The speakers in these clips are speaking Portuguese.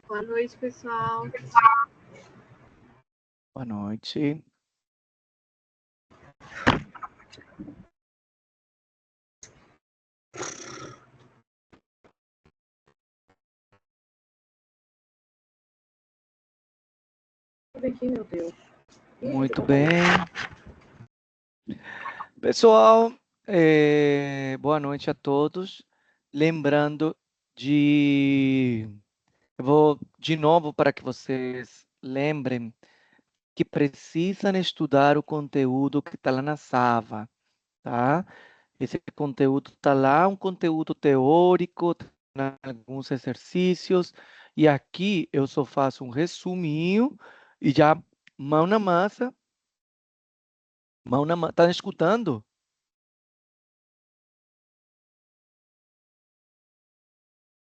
Boa noite, pessoal. Boa noite. Aqui, meu Deus. Muito bem. Pessoal, boa noite a todos. Lembrando eu vou de novo para que vocês lembrem que precisam estudar o conteúdo que está lá na Sava, tá? Esse conteúdo está lá, um conteúdo teórico, tem alguns exercícios, e aqui eu só faço um resuminho e já mão na massa. Tá escutando?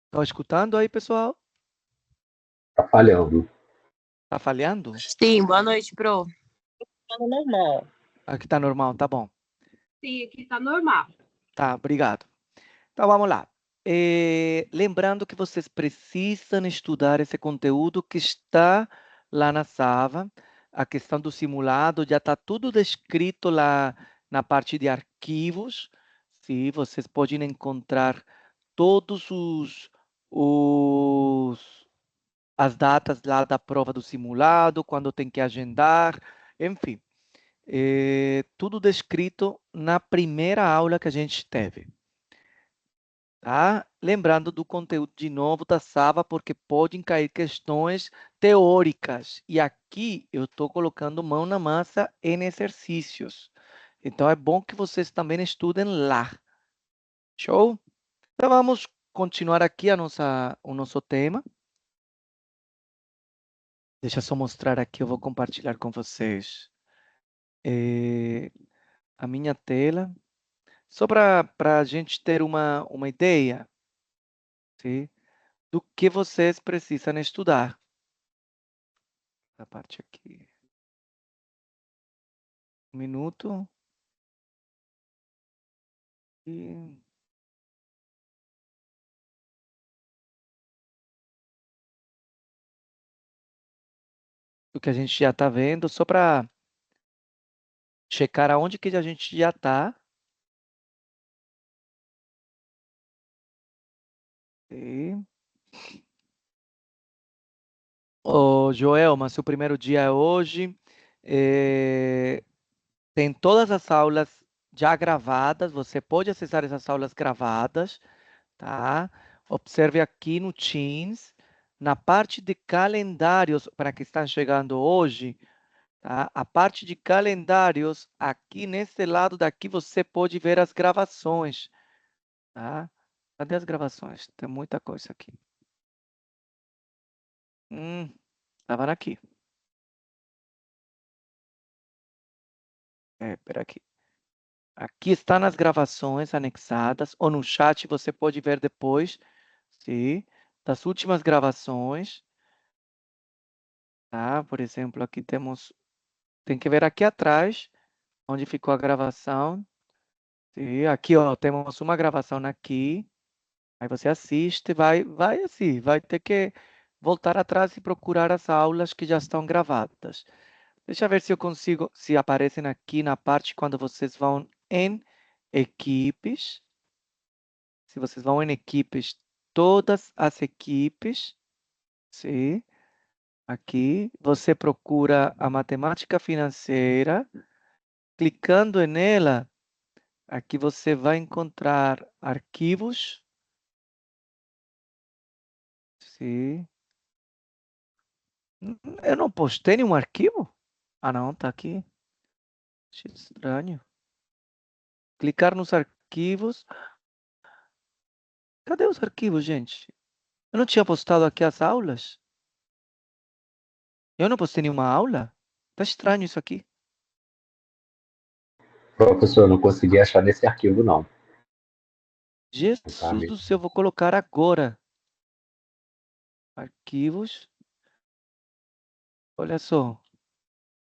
Estão escutando aí, pessoal? Tá falhando. Tá falhando? Sim, boa noite, Pro. Tá normal. Aqui tá normal, tá bom. Sim, aqui tá normal. Tá, obrigado. Então vamos lá. Lembrando que vocês precisam estudar esse conteúdo que está lá na Sava. A questão do simulado já está tudo descrito lá na parte de arquivos. Sim, vocês podem encontrar todos as datas lá da prova do simulado, quando tem que agendar, enfim, tudo descrito na primeira aula que a gente teve. Tá? Lembrando do conteúdo de novo da Sava, porque podem cair questões teóricas. E aqui eu estou colocando mão na massa em exercícios. Então é bom que vocês também estudem lá. Show? Então vamos continuar aqui o nosso tema. Deixa eu só mostrar aqui, eu vou compartilhar com vocês a minha tela, só para a gente ter uma ideia, sim, do que vocês precisam estudar. A parte aqui. Um minuto. E... o que a gente já está vendo, só para checar aonde que a gente já está. Ô, Joelma, seu primeiro dia é hoje. Tem todas as aulas já gravadas. Você pode acessar essas aulas gravadas, tá? Observe aqui no Teams, na parte de calendários, para que estão chegando hoje, tá? A parte de calendários, aqui nesse lado daqui, você pode ver as gravações, tá? Cadê as gravações? Tem muita coisa aqui. Estavam aqui. Espera aqui. Aqui está nas gravações anexadas, ou no chat você pode ver depois, sim, das últimas gravações. Tá? Por exemplo, aqui tem que ver aqui atrás, onde ficou a gravação. Sim, aqui, ó, temos uma gravação aqui. Aí você assiste, vai assim, vai ter que voltar atrás e procurar as aulas que já estão gravadas. Deixa eu ver se eu consigo, se aparecem aqui na parte quando vocês vão em equipes. Se vocês vão em equipes, todas as equipes, sim, aqui, você procura a matemática financeira. Clicando nela, aqui você vai encontrar arquivos. Sim. Eu não postei nenhum arquivo? Ah, não, tá aqui. Achei estranho. Clicar nos arquivos. Cadê os arquivos, gente? Eu não tinha postado aqui as aulas? Eu não postei nenhuma aula? Tá estranho isso aqui. Professor, eu não consegui achar nesse arquivo, não. Jesus do céu, vou colocar agora. Arquivos. Olha só.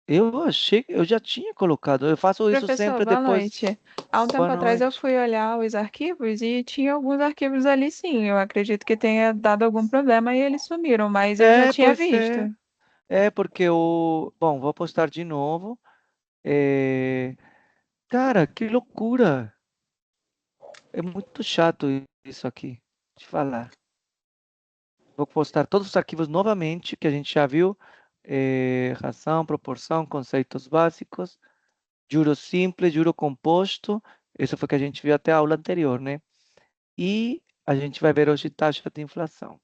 Eu achei, eu já tinha colocado. Eu faço isso Professor, sempre boa depois. noite. Há um tempo Boa atrás eu noite. fui olhar os arquivos e tinha alguns arquivos ali sim. Eu acredito que tenha dado algum problema e eles sumiram, mas eu já tinha Pois visto. é. É porque o. Bom, vou postar de novo. É, cara, que loucura! É muito chato isso aqui. De falar. Vou postar todos os arquivos novamente que a gente já viu. Ração, proporção, conceitos básicos, juro simples, juro composto. Isso foi o que a gente viu até a aula anterior, né? E a gente vai ver hoje taxa de inflação.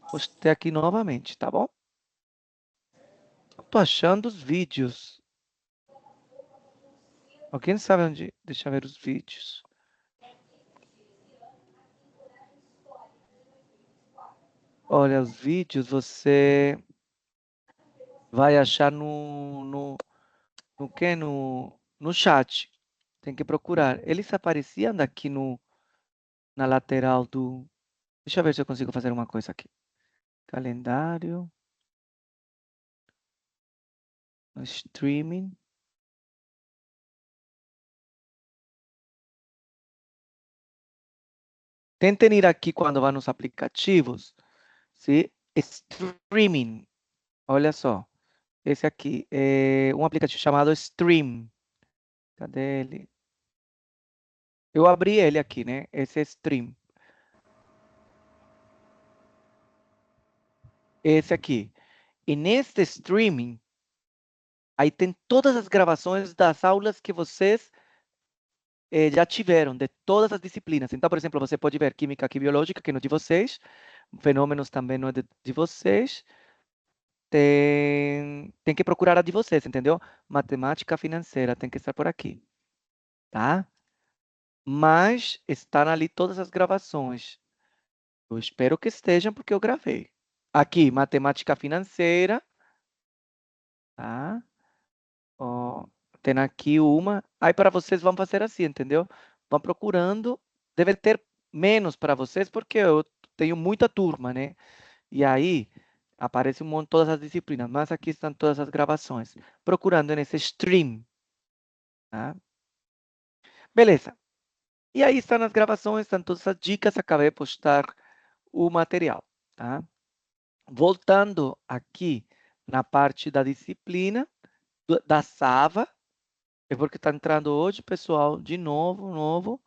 Postei aqui novamente, tá bom? Tô achando os vídeos. Alguém sabe onde? Deixa eu ver os vídeos. Olha, os vídeos você vai achar no quê? No chat. Tem que procurar. Eles apareciam daqui na lateral do. Deixa eu ver se eu consigo fazer uma coisa aqui. Calendário. No streaming. Tentem ir aqui quando vá nos aplicativos. Se streaming. Olha só. Esse aqui é um aplicativo chamado Stream. Cadê ele? Eu abri ele aqui, né? Esse é Stream. Esse aqui. E neste streaming, aí tem todas as gravações das aulas que vocês já tiveram, de todas as disciplinas. Então, por exemplo, você pode ver Química e Biológica, que não é de vocês. Fenômenos também não é de vocês. Tem que procurar a de vocês, entendeu? Matemática financeira tem que estar por aqui, tá? Mas estão ali todas as gravações. Eu espero que estejam, porque eu gravei. Aqui, matemática financeira, tá? Ó, tem aqui uma. Aí para vocês vão fazer assim, entendeu? Vão procurando. Deve ter menos para vocês, porque eu tenho muita turma, né? E aí aparece um monte, todas as disciplinas. Mas aqui estão todas as gravações. Procurando nesse stream, tá? Beleza. E aí estão as gravações, estão todas as dicas. Acabei de postar o material, tá? Voltando aqui na parte da disciplina, da Sava, é porque está entrando hoje, pessoal, de novo.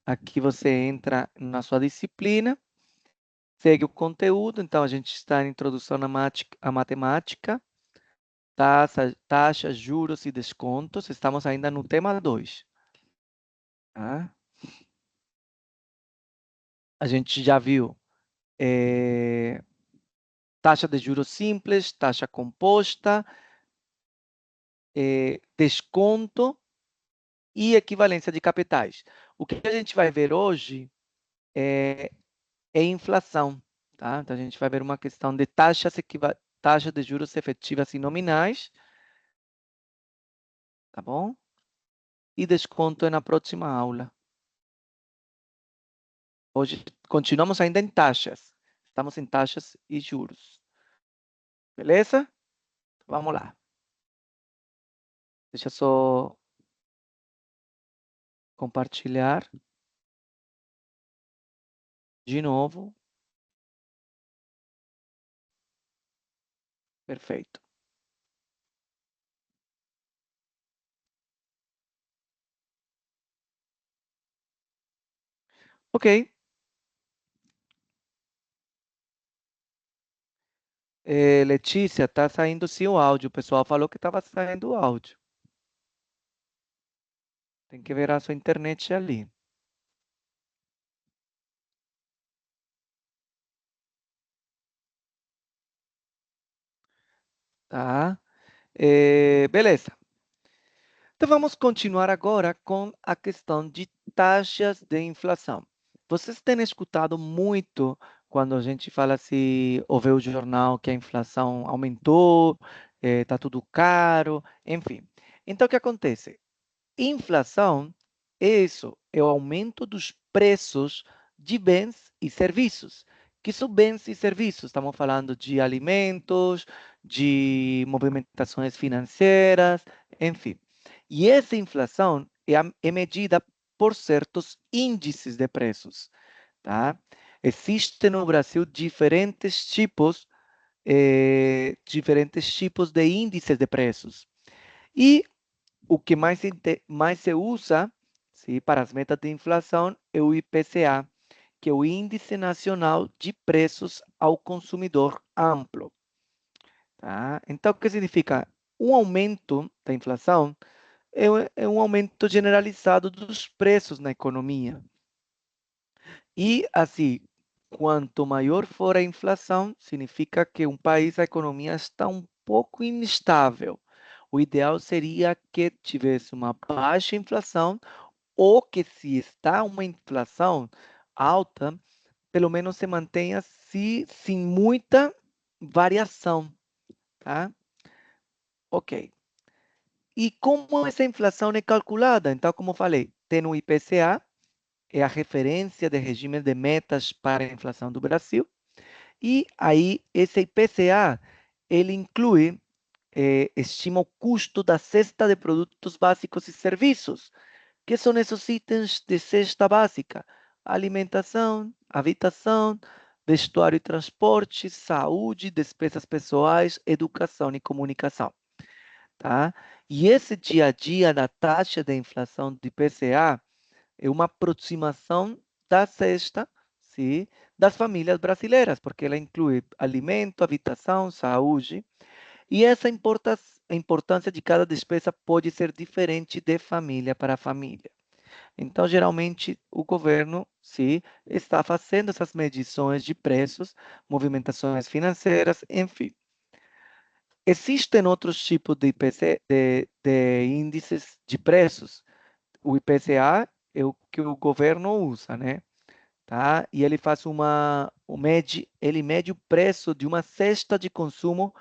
Aqui você entra na sua disciplina, segue o conteúdo. Então, a gente está em introdução à matemática, taxas, juros e descontos. Estamos ainda no tema 2. Tá? A gente já viu taxa de juros simples, taxa composta, desconto e equivalência de capitais. O que a gente vai ver hoje é inflação, tá? Então, a gente vai ver uma questão de taxa de juros efetivas e nominais, tá bom? E desconto é na próxima aula. Hoje continuamos ainda em taxas. Estamos em taxas e juros. Beleza? Vamos lá. Deixa eu só compartilhar de novo. Perfeito. Ok. Letícia, tá saindo sim o áudio. O pessoal falou que estava saindo o áudio. Tem que ver a sua internet ali. Tá? Beleza. Então vamos continuar agora com a questão de taxas de inflação. Vocês têm escutado muito quando a gente fala assim, ou vê o jornal que a inflação aumentou, está tudo caro, enfim. Então o que acontece? Inflação é isso, é o aumento dos preços de bens e serviços. Que são bens e serviços? Estamos falando de alimentos, de movimentações financeiras, enfim. E essa inflação é medida por certos índices de preços, tá? Existem no Brasil diferentes tipos de índices de preços. E o que mais se usa, sim, para as metas de inflação é o IPCA, que é o Índice Nacional de Preços ao Consumidor Amplo. Tá? Então, o que significa? Um aumento da inflação é um aumento generalizado dos preços na economia. E, assim, quanto maior for a inflação, significa que um país, a economia está um pouco instável. O ideal seria que tivesse uma baixa inflação ou que, se está uma inflação alta, pelo menos se mantenha sem muita variação. Tá? Ok. E como essa inflação é calculada? Então, como falei, tem o IPCA, é a referência de regime de metas para a inflação do Brasil. E aí, esse IPCA, ele inclui, estima o custo da cesta de produtos básicos e serviços, que são esses itens de cesta básica: alimentação, habitação, vestuário e transporte, saúde, despesas pessoais, educação e comunicação. Tá? E esse dia a dia da taxa de inflação do IPCA é uma aproximação da cesta, sim, das famílias brasileiras, porque ela inclui alimento, habitação, saúde, e essa importância de cada despesa pode ser diferente de família para família. Então, geralmente, o governo, sim, está fazendo essas medições de preços, movimentações financeiras, enfim. Existem outros tipos de índices de preços. O IPCA é o que o governo usa, né? Tá? E ele faz ele mede o preço de uma cesta de consumo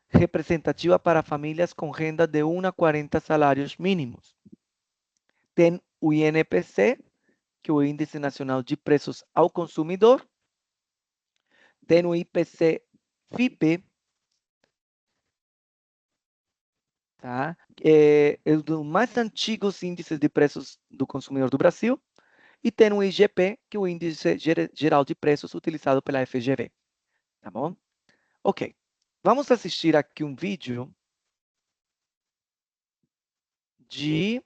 representativa para famílias com renda de 1 a 40 salários mínimos. Tem o INPC, que é o Índice Nacional de Preços ao Consumidor. Tem o IPC-FIPE, tá? É um dos mais antigos índices de preços do consumidor do Brasil. E tem o IGP, que é o Índice Geral de Preços utilizado pela FGV. Tá bom? Ok. Vamos assistir aqui um vídeo de...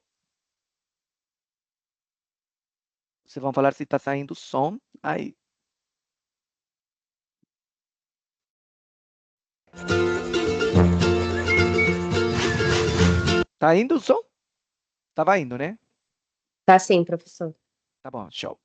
Vocês vão falar se está saindo som aí. Tá indo o som? Tava indo, né? Tá sim, professor. Tá bom, show.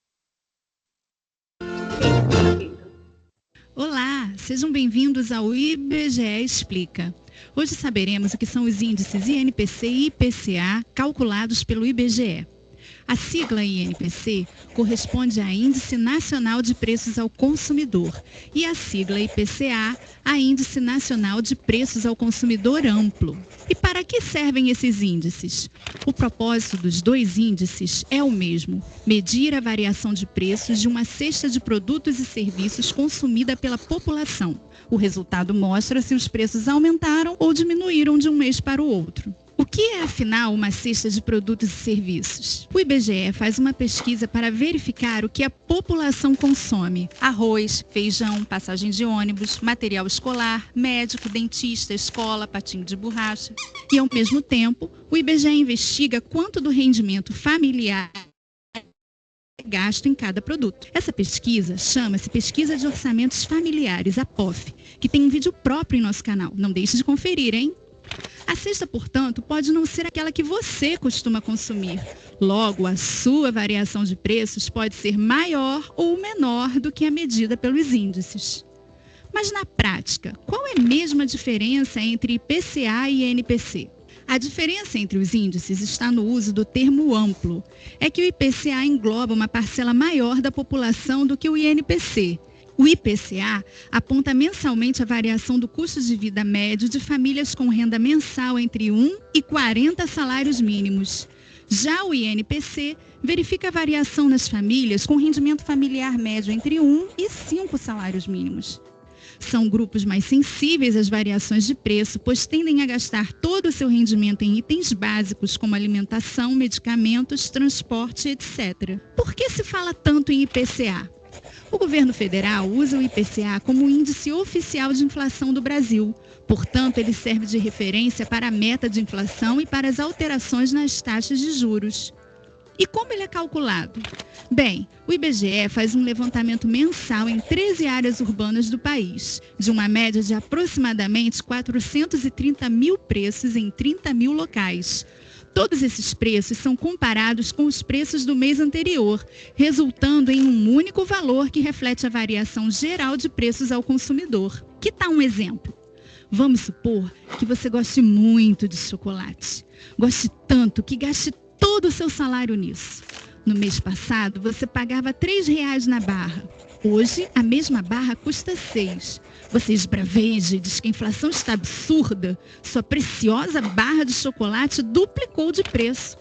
Olá, sejam bem-vindos ao IBGE Explica. Hoje saberemos o que são os índices INPC e IPCA calculados pelo IBGE. A sigla INPC corresponde a Índice Nacional de Preços ao Consumidor e a sigla IPCA a Índice Nacional de Preços ao Consumidor Amplo. E para que servem esses índices? O propósito dos dois índices é o mesmo: medir a variação de preços de uma cesta de produtos e serviços consumida pela população. O resultado mostra se os preços aumentaram ou diminuíram de um mês para o outro. O que é, afinal, uma cesta de produtos e serviços? O IBGE faz uma pesquisa para verificar o que a população consome: arroz, feijão, passagem de ônibus, material escolar, médico, dentista, escola, patinho de borracha. E, ao mesmo tempo, o IBGE investiga quanto do rendimento familiar é gasto em cada produto. Essa pesquisa chama-se Pesquisa de Orçamentos Familiares, a POF, que tem um vídeo próprio em nosso canal. Não deixe de conferir, hein? A cesta, portanto, pode não ser aquela que você costuma consumir. Logo, a sua variação de preços pode ser maior ou menor do que a medida pelos índices. Mas, na prática, qual é mesmo a diferença entre IPCA e INPC? A diferença entre os índices está no uso do termo amplo. É que o IPCA engloba uma parcela maior da população do que o INPC. O IPCA aponta mensalmente a variação do custo de vida médio de famílias com renda mensal entre 1 e 40 salários mínimos. Já o INPC verifica a variação nas famílias com rendimento familiar médio entre 1 e 5 salários mínimos. São grupos mais sensíveis às variações de preço, pois tendem a gastar todo o seu rendimento em itens básicos como alimentação, medicamentos, transporte, etc. Por que se fala tanto em IPCA? O governo federal usa o IPCA como índice oficial de inflação do Brasil. Portanto, ele serve de referência para a meta de inflação e para as alterações nas taxas de juros. E como ele é calculado? Bem, o IBGE faz um levantamento mensal em 13 áreas urbanas do país, de uma média de aproximadamente 430 mil preços em 30 mil locais. Todos esses preços são comparados com os preços do mês anterior, resultando em um único valor que reflete a variação geral de preços ao consumidor. Que tal um exemplo? Vamos supor que você goste muito de chocolate. Goste tanto que gaste todo o seu salário nisso. No mês passado, você pagava R$ 3 na barra. Hoje, a mesma barra custa 6. Você esbraveja e diz que a inflação está absurda. Sua preciosa barra de chocolate duplicou de preço.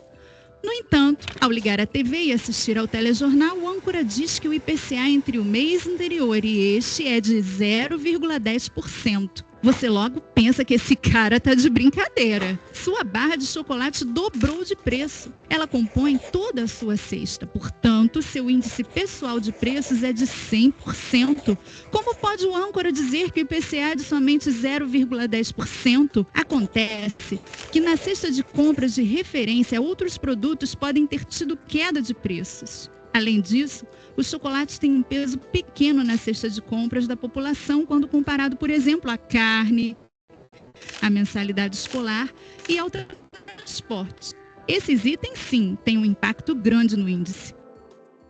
No entanto, ao ligar a TV e assistir ao telejornal, o âncora diz que o IPCA entre o mês anterior e este é de 0,10%. Você logo pensa que esse cara tá de brincadeira. Sua barra de chocolate dobrou de preço. Ela compõe toda a sua cesta. Portanto, seu índice pessoal de preços é de 100%. Como pode o âncora dizer que o IPCA é de somente 0,10%? Acontece que na cesta de compras de referência, outros produtos podem ter tido queda de preços. Além disso, os chocolates têm um peso pequeno na cesta de compras da população quando comparado, por exemplo, à carne, à mensalidade escolar e ao transporte. Esses itens, sim, têm um impacto grande no índice.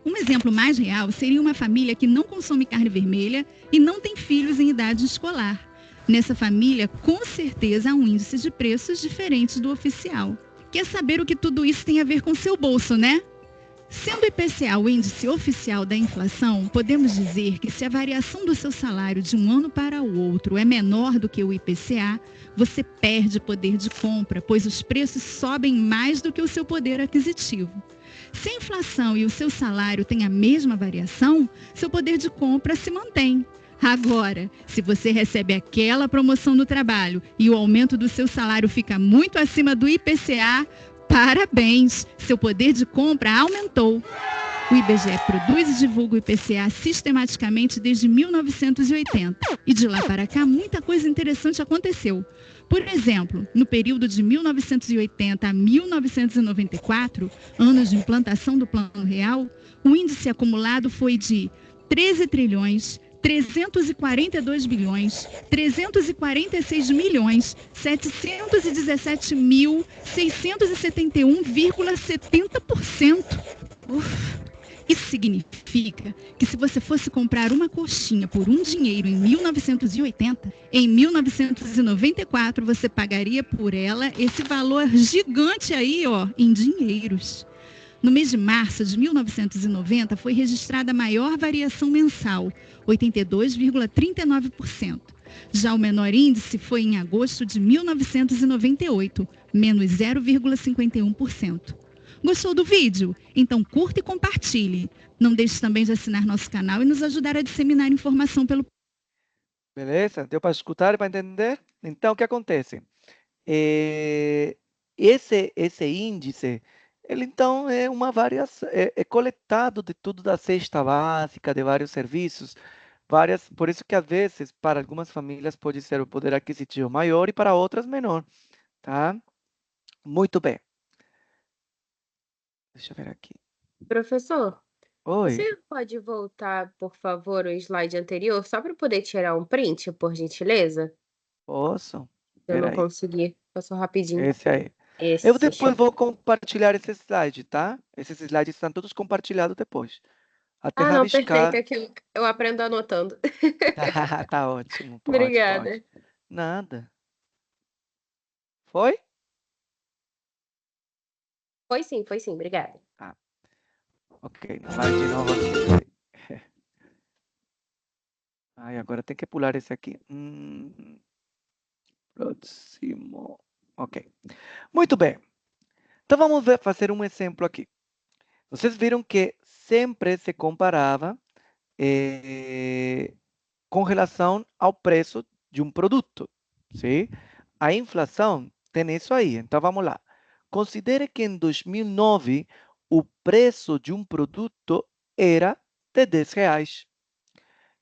Um exemplo mais real seria uma família que não consome carne vermelha e não tem filhos em idade escolar. Nessa família, com certeza, há um índice de preços diferente do oficial. Quer saber o que tudo isso tem a ver com seu bolso, né? Sendo o IPCA o índice oficial da inflação, podemos dizer que se a variação do seu salário de um ano para o outro é menor do que o IPCA, você perde poder de compra, pois os preços sobem mais do que o seu poder aquisitivo. Se a inflação e o seu salário têm a mesma variação, seu poder de compra se mantém. Agora, se você recebe aquela promoção no trabalho e o aumento do seu salário fica muito acima do IPCA, parabéns! Seu poder de compra aumentou. O IBGE produz e divulga o IPCA sistematicamente desde 1980. E de lá para cá, muita coisa interessante aconteceu. Por exemplo, no período de 1980 a 1994, anos de implantação do Plano Real, o índice acumulado foi de 13 trilhões, 342 bilhões, 346 milhões, 717.671,70%. Isso significa que se você fosse comprar uma coxinha por um dinheiro em 1980, em 1994 você pagaria por ela esse valor gigante aí, ó, em dinheiros. No mês de março de 1990, foi registrada a maior variação mensal, 82,39%. Já o menor índice foi em agosto de 1998, menos 0,51%. Gostou do vídeo? Então curta e compartilhe. Não deixe também de assinar nosso canal e nos ajudar a disseminar informação pelo... Beleza? Deu para escutar e para entender? Então, o que acontece? Esse índice, ele então é uma variação, é coletado de tudo da cesta básica, de vários serviços, por isso que às vezes, para algumas famílias pode ser o poder aquisitivo maior e para outras menor, tá? Muito bem. Deixa eu ver aqui. Professor, Oi, você pode voltar, por favor, o slide anterior, só para poder tirar um print, por gentileza? posso? Eu não Peraí, consegui. Passou rapidinho. esse aí. Eu Esse. depois vou compartilhar esse slide, tá? Esses slides estão todos compartilhados depois. Até Ah, não, perfeito. rabiscar. É que eu aprendo anotando. Tá ótimo, pode. Obrigada. Nada. Foi? Foi sim, obrigada. Ok, vai de novo aqui. Ai, agora tem que pular esse aqui. Próximo. Ok. Muito bem. Então vamos fazer um exemplo aqui. Vocês viram que sempre se comparava com relação ao preço de um produto, sim? A inflação tem isso aí. Então, vamos lá. Considere que em 2009, o preço de um produto era de R$ 10.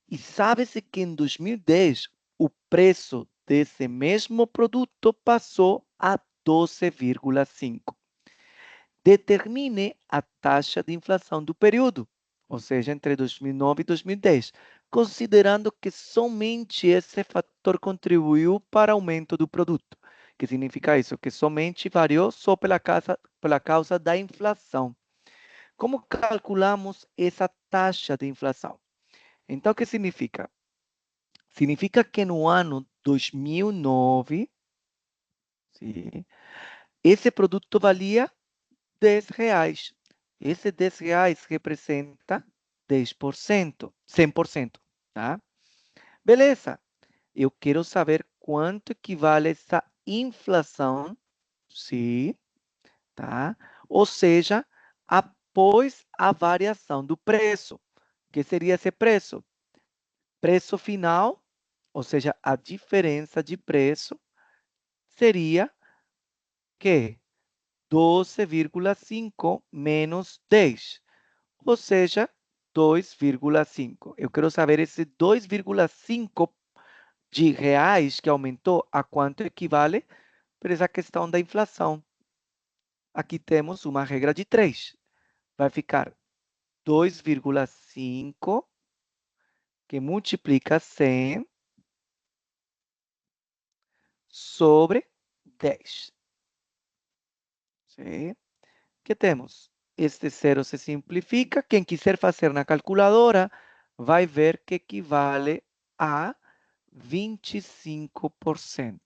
E sabe-se que em 2010, o preço desse mesmo produto passou a 12,5. Determine a taxa de inflação do período, ou seja, entre 2009 e 2010, considerando que somente esse fator contribuiu para o aumento do produto. O que significa isso? Que somente variou só pela causa da inflação. Como calculamos essa taxa de inflação? Então, o que significa? Significa que no ano 2009, sim, esse produto valia R$ 10. Esse R$ 10 representa 10%, 100%, tá? Beleza. Eu quero saber quanto equivale essa inflação, sim, tá? Ou seja, após a variação do preço. O que seria esse preço? Preço final, ou seja, a diferença de preço seria que 12,5 menos 10, ou seja, 2,5. Eu quero saber esse 2,5 de reais que aumentou, a quanto equivale para essa questão da inflação. Aqui temos uma regra de 3. Vai ficar 2,5 que multiplica 100 sobre 10. Sim? Que temos? Este zero se simplifica. Quem quiser fazer na calculadora vai ver que equivale a 25%.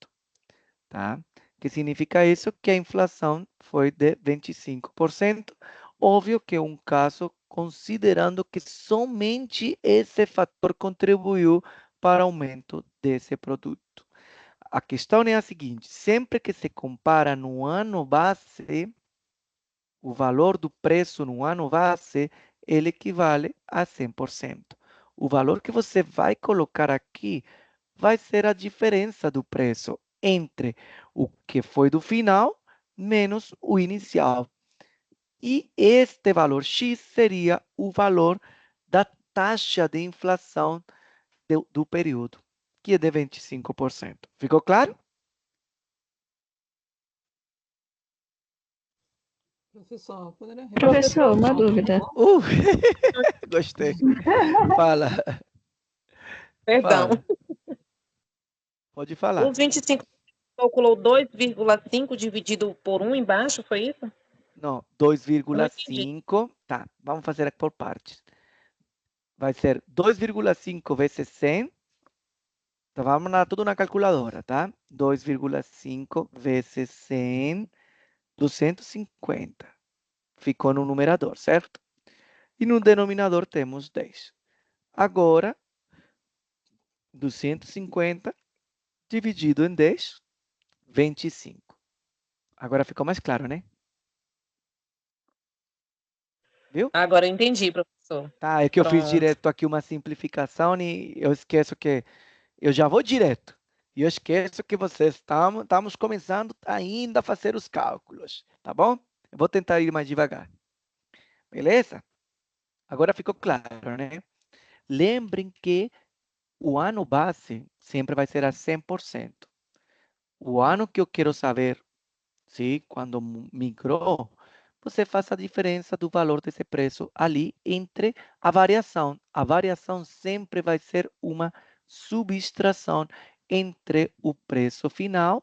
Tá? Que significa isso? Que a inflação foi de 25%. Óbvio que é um caso considerando que somente esse fator contribuiu para o aumento desse produto. A questão é a seguinte: sempre que se compara no ano base, o valor do preço no ano base, ele equivale a 100%. O valor que você vai colocar aqui vai ser a diferença do preço entre o que foi do final menos o inicial. E este valor X seria o valor da taxa de inflação do período, que é de 25%. Ficou claro? Professor, poderia Professor, uma dúvida. Gostei. Fala. Perdão. Fala. Pode falar. Os 25 calculou 2,5 dividido por 1 embaixo, foi isso? Não, Eu não 2,5. Tá, vamos fazer por partes. Vai ser 2,5 vezes 100. Então, vamos lá tudo na calculadora, tá? 2,5 vezes 100, 250. Ficou no numerador, certo? E no denominador temos 10. Agora, 250 dividido em 10, 25. Agora ficou mais claro, né? Viu? Agora eu entendi, professor. Tá, é que eu fiz Pronto. direto aqui uma simplificação e eu esqueço que eu já vou direto. E eu esqueço que vocês estamos começando ainda a fazer os cálculos, tá bom? Eu vou tentar ir mais devagar. Beleza? Agora ficou claro, né? Lembrem que o ano base sempre vai ser a 100%. O ano que eu quero saber, se quando migrou, você faz a diferença do valor desse preço ali entre a variação. A variação sempre vai ser uma subtração entre o preço final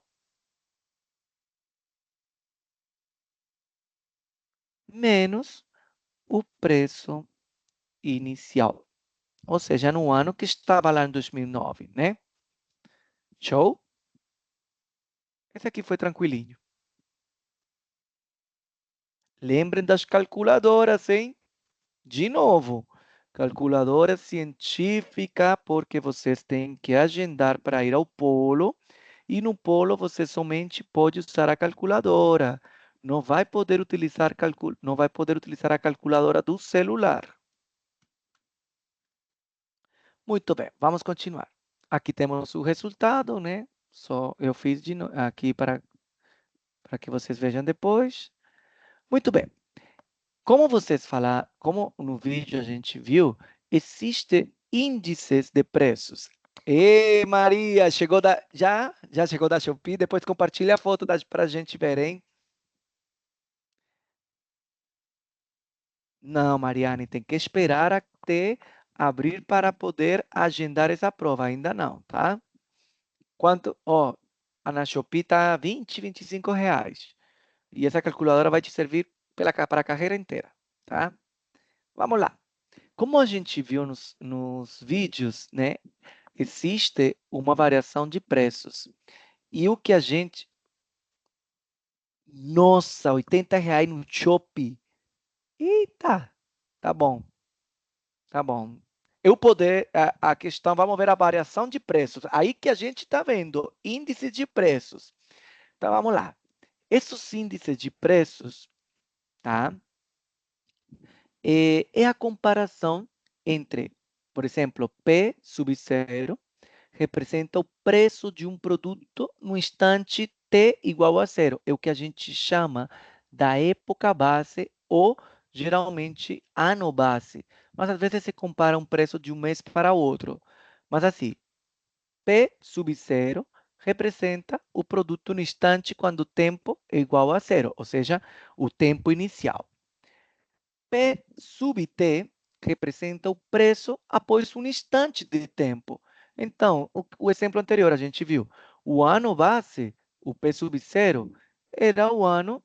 menos o preço inicial. Ou seja, no ano que estava lá em 2009, né? Show? Esse aqui foi tranquilinho. Lembrem das calculadoras, hein? De novo, calculadora científica, porque vocês têm que agendar para ir ao polo. E no polo você somente pode usar a calculadora. Não vai poder utilizar a calculadora do celular. Muito bem, vamos continuar. Aqui temos o resultado, né? Só eu fiz aqui para que vocês vejam depois. Muito bem. Como vocês falaram, como no vídeo a gente viu, existem índices de preços. E Maria, já chegou da Shopee? Depois compartilha a foto para a gente ver, hein? Não, Mariane, tem que esperar até abrir para poder agendar essa prova. Ainda não, tá? Quanto? Ó, na Shopee tá R$ 20, R$ 25. E essa calculadora vai te servir para a carreira inteira, tá? Vamos lá. Como a gente viu nos vídeos, né? Existe uma variação de preços. E o que a gente... Nossa, R$ 80 no Shopee. Eita, tá bom. Tá bom. A questão, vamos ver a variação de preços. Aí que a gente está vendo índice de preços. Então, vamos lá. Esses índices de preços, tá? É a comparação entre, por exemplo, P sub 0 representa o preço de um produto no instante T igual a zero. É o que a gente chama da época base ou, geralmente, ano base. Mas, às vezes, se compara um preço de um mês para outro. Mas, assim, P sub 0 representa o produto no instante quando o tempo é igual a zero, ou seja, o tempo inicial. P sub T representa o preço após um instante de tempo. Então, o exemplo anterior, a gente viu, o ano base, o P sub 0, era o ano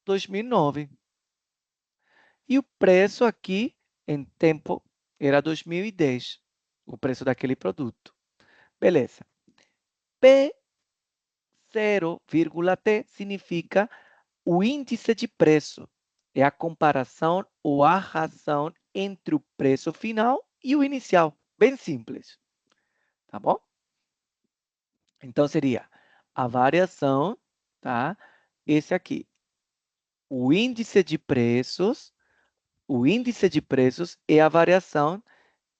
2009. E o preço aqui, em tempo, era 2010, o preço daquele produto. Beleza. P 0,T significa o índice de preço. É a comparação ou a razão entre o preço final e o inicial. Bem simples. Tá bom? Então, seria a variação, tá? Esse aqui. O índice de preços é a variação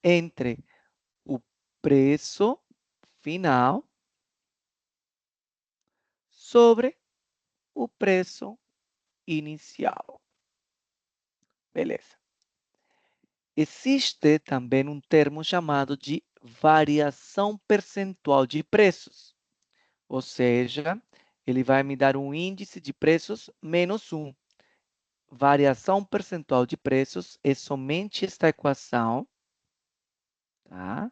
entre o preço final sobre o preço inicial. Beleza. Existe também um termo chamado de variação percentual de preços. Ou seja, ele vai me dar um índice de preços menos 1. Variação percentual de preços é somente esta equação, tá?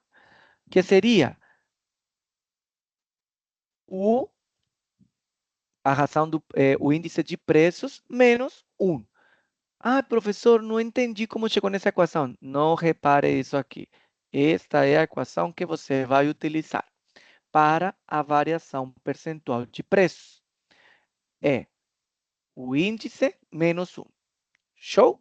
Que seria o índice de preços menos 1. Ah, professor, não entendi como chegou nessa equação. Não repare isso aqui. Esta é a equação que você vai utilizar para a variação percentual de preços. É o índice menos 1. Show?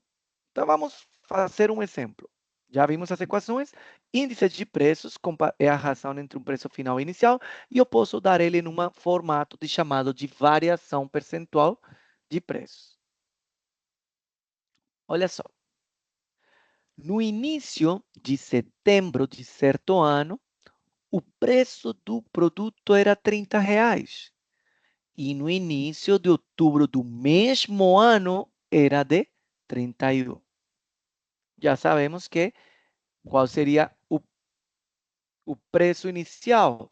Então, vamos fazer um exemplo. Já vimos as equações. Índice de preços é a razão entre um preço final e inicial. E eu posso dar ele em um formato chamado de variação percentual de preços. Olha só. No início de setembro de certo ano, o preço do produto era R$ 30. E no início de outubro do mesmo ano, era de 31. Já sabemos qual seria o preço inicial,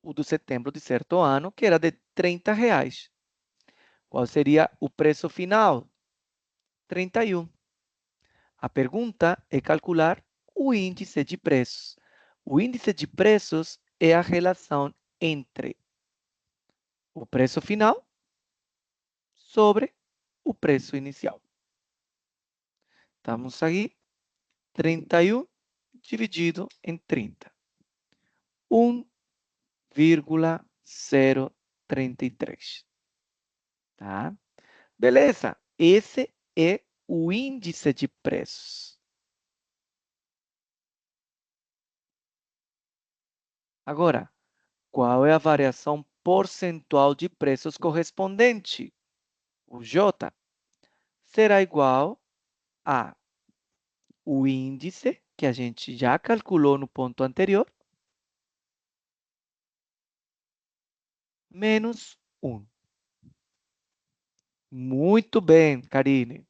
o do setembro de certo ano, que era de R$ 30. Qual seria o preço final? 31. A pergunta é calcular o índice de preços. O índice de preços é a relação entre o preço final sobre o preço inicial. Estamos aqui, 31 dividido em 30. 1,033. Tá? Beleza. Esse é o índice de preços. Agora, qual é a variação percentual de preços correspondente? O J será igual a o índice, que a gente já calculou no ponto anterior, menos 1. Muito bem, Karine.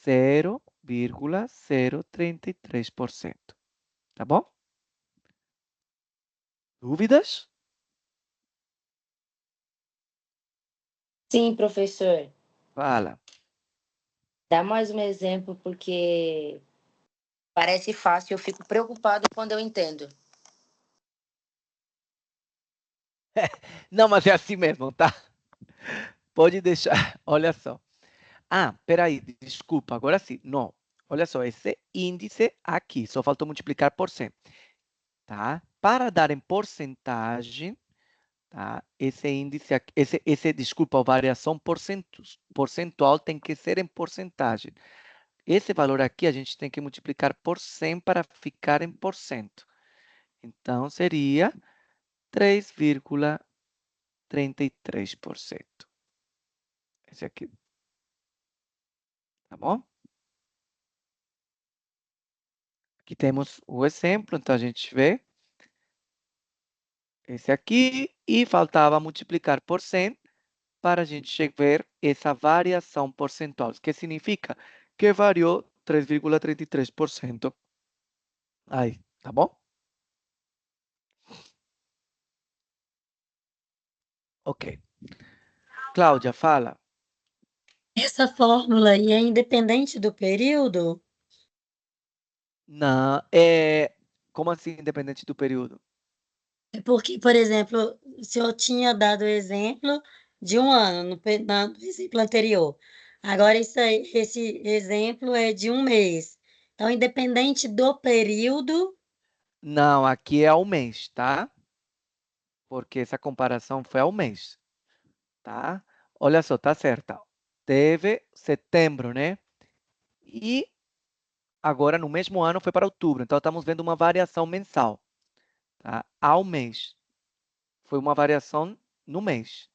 0,033%. Tá bom? Dúvidas? Sim, professor. Fala. Dá mais um exemplo, porque parece fácil, eu fico preocupado quando eu entendo. Não, mas é assim mesmo, tá? Pode deixar. Olha só. Ah, peraí, desculpa, agora sim. Não. Olha só, esse índice aqui, só faltou multiplicar por 100. Tá? Para dar em porcentagem, tá? Esse índice aqui, desculpa, a variação percentual tem que ser em porcentagem. Esse valor aqui a gente tem que multiplicar por 100 para ficar em porcento. Então, seria 3,33%. Esse aqui. Tá bom? Aqui temos o exemplo, então a gente vê esse aqui e faltava multiplicar por 100 para a gente ver essa variação percentual, que significa que variou 3,33%. Aí, tá bom? Ok. Cláudia, fala. Essa fórmula aí é independente do período? Não, como assim, independente do período? É porque, por exemplo, se eu tinha dado o exemplo de um ano no exemplo anterior, agora esse exemplo é de um mês. Então, independente do período, Não, aqui é ao mês, tá? Porque essa comparação foi ao mês, tá? Olha só, tá certa. Teve setembro, né? E agora, no mesmo ano, foi para outubro. Então, estamos vendo uma variação mensal, tá? Ao mês. Foi uma variação no mês.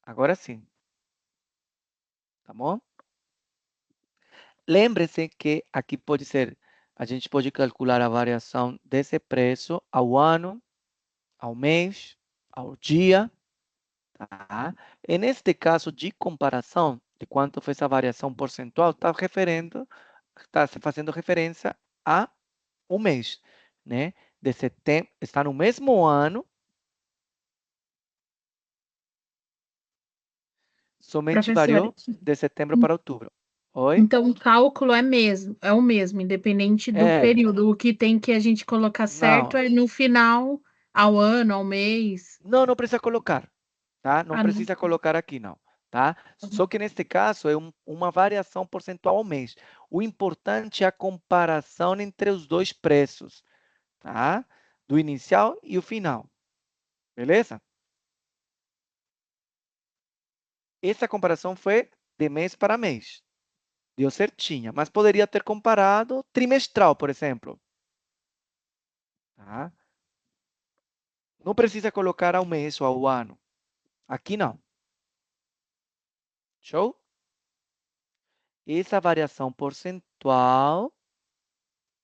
Agora sim. Tá bom? Lembre-se que aqui pode ser, a gente pode calcular a variação desse preço ao ano, ao mês, ao dia, tá? E neste caso de comparação, de quanto foi essa variação percentual, está fazendo referência a um mês, né? De setembro, está no mesmo ano, somente Professora, variou de setembro para outubro. Oi? então o cálculo é o mesmo, independente do É, período. O que tem que a gente colocar certo não, é no final, ao ano, ao mês. não precisa colocar, tá? Não Ah, não. precisa colocar aqui, não, tá? Só que neste caso é uma variação percentual ao mês. O importante é a comparação entre os dois preços, tá? Do inicial e o final, beleza? Essa comparação foi de mês para mês. Deu certinha, mas poderia ter comparado trimestral, por exemplo. Tá? Não precisa colocar ao mês ou ao ano. Aqui não. Show? Essa variação percentual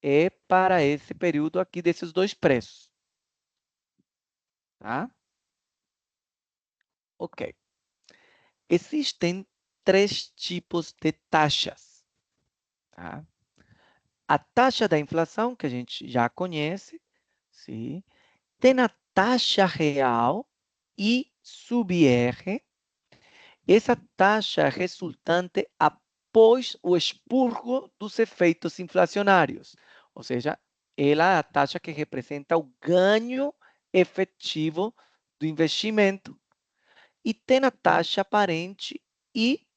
é para esse período aqui desses dois preços. Tá? Ok. Existem 3 tipos de taxas. Tá? A taxa da inflação, que a gente já conhece, sim. Tem a taxa real e sub-R. Essa taxa é resultante após o expurgo dos efeitos inflacionários. Ou seja, ela é a taxa que representa o ganho efetivo do investimento. E tem a taxa aparente e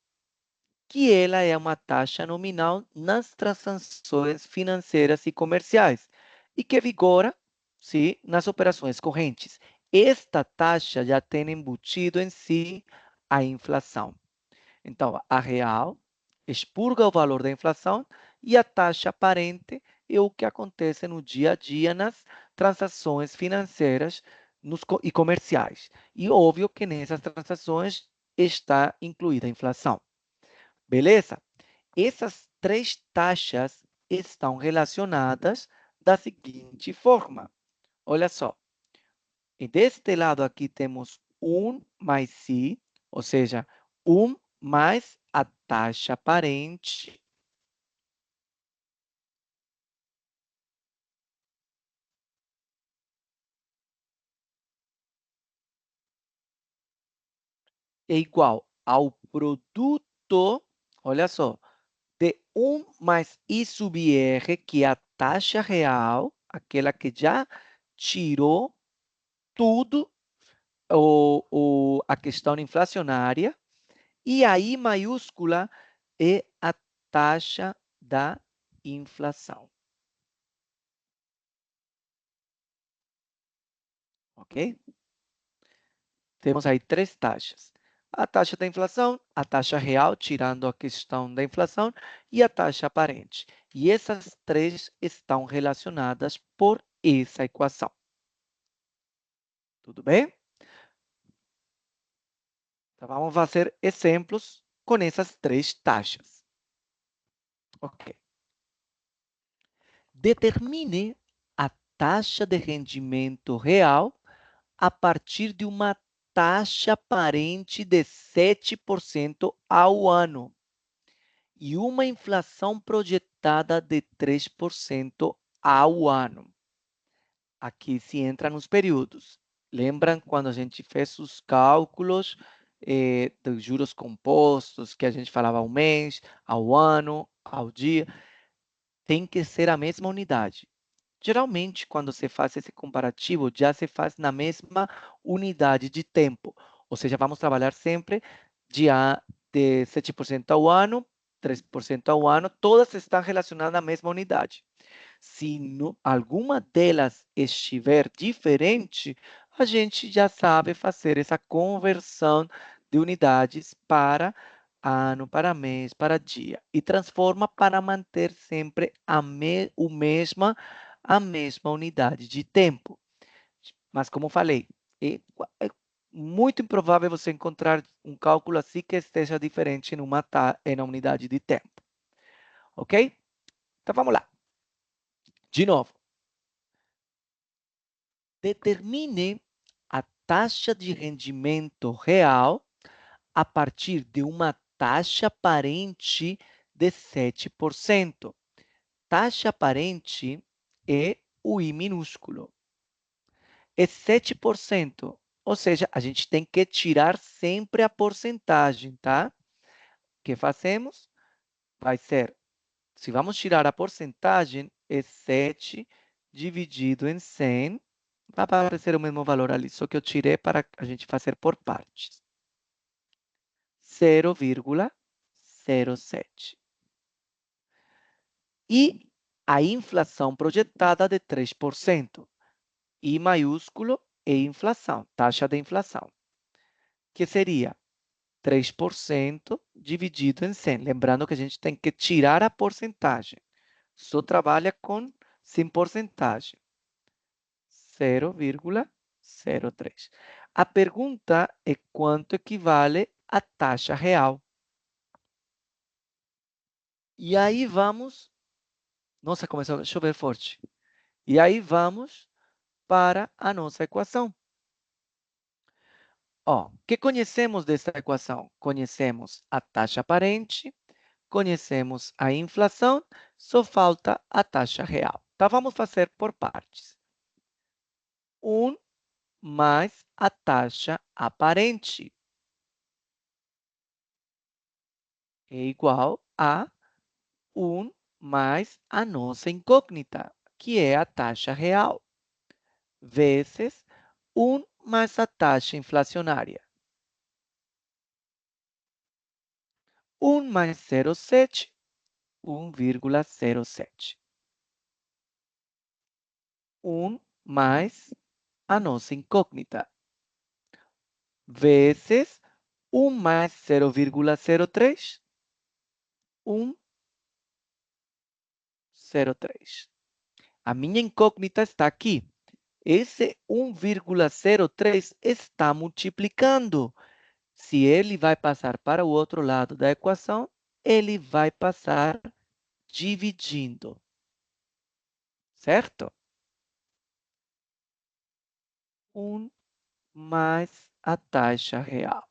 que ela é uma taxa nominal nas transações financeiras e comerciais e que vigora, sim, nas operações correntes. Esta taxa já tem embutido em si a inflação. Então, a real expurga o valor da inflação e a taxa aparente é o que acontece no dia a dia nas transações financeiras e comerciais. E óbvio que nessas transações está incluída a inflação. Beleza? Essas 3 taxas estão relacionadas da seguinte forma. Olha só. E deste lado aqui temos 1 mais I, ou seja, 1 mais a taxa aparente. É igual ao produto, olha só, de 1 mais I sub R, que é a taxa real, aquela que já tirou tudo a questão inflacionária, e a I maiúscula é a taxa da inflação. Ok? Temos aí 3 taxas. A taxa da inflação, a taxa real, tirando a questão da inflação, e a taxa aparente. E essas 3 estão relacionadas por essa equação. Tudo bem? Então, vamos fazer exemplos com essas 3 taxas. Ok. Determine a taxa de rendimento real a partir de uma taxa aparente de 7% ao ano e uma inflação projetada de 3% ao ano. Aqui se entra nos períodos. Lembram quando a gente fez os cálculos dos juros compostos, que a gente falava ao mês, ao ano, ao dia? Tem que ser a mesma unidade. Geralmente, quando se faz esse comparativo, já se faz na mesma unidade de tempo. Ou seja, vamos trabalhar sempre de 7% ao ano, 3% ao ano, todas estão relacionadas à mesma unidade. Se alguma delas estiver diferente, a gente já sabe fazer essa conversão de unidades para ano, para mês, para dia. E transforma para manter sempre a mesma unidade de tempo. Mas, como falei, é muito improvável você encontrar um cálculo assim que esteja diferente na unidade de tempo. Ok? Então, vamos lá. De novo. Determine a taxa de rendimento real a partir de uma taxa aparente de 7%. Taxa aparente é o I minúsculo. É 7%, ou seja, a gente tem que tirar sempre a porcentagem, tá? O que fazemos? Vai ser, se vamos tirar a porcentagem, é 7 dividido em 100, vai aparecer o mesmo valor ali, só que eu tirei para a gente fazer por partes. 0,07. E a inflação projetada de 3%. I maiúsculo é inflação, taxa de inflação, que seria 3% dividido em 100. Lembrando que a gente tem que tirar a porcentagem. Só trabalha sem porcentagem. 0,03. A pergunta é quanto equivale a taxa real. E aí vamos... Nossa, começou a chover forte. E aí vamos para a nossa equação. Ó, o que conhecemos dessa equação? Conhecemos a taxa aparente, conhecemos a inflação, só falta a taxa real. Então, vamos fazer por partes. 1 mais a taxa aparente é igual a 1 mais a nossa incógnita, que é a taxa real, vezes 1 mais a taxa inflacionária. 1 mais 0,7, 1,07. 1 mais a nossa incógnita, vezes 1 mais 0,03, 1,03. A minha incógnita está aqui. Esse 1,03 está multiplicando. Se ele vai passar para o outro lado da equação, ele vai passar dividindo. certo? 1 mais a taxa real.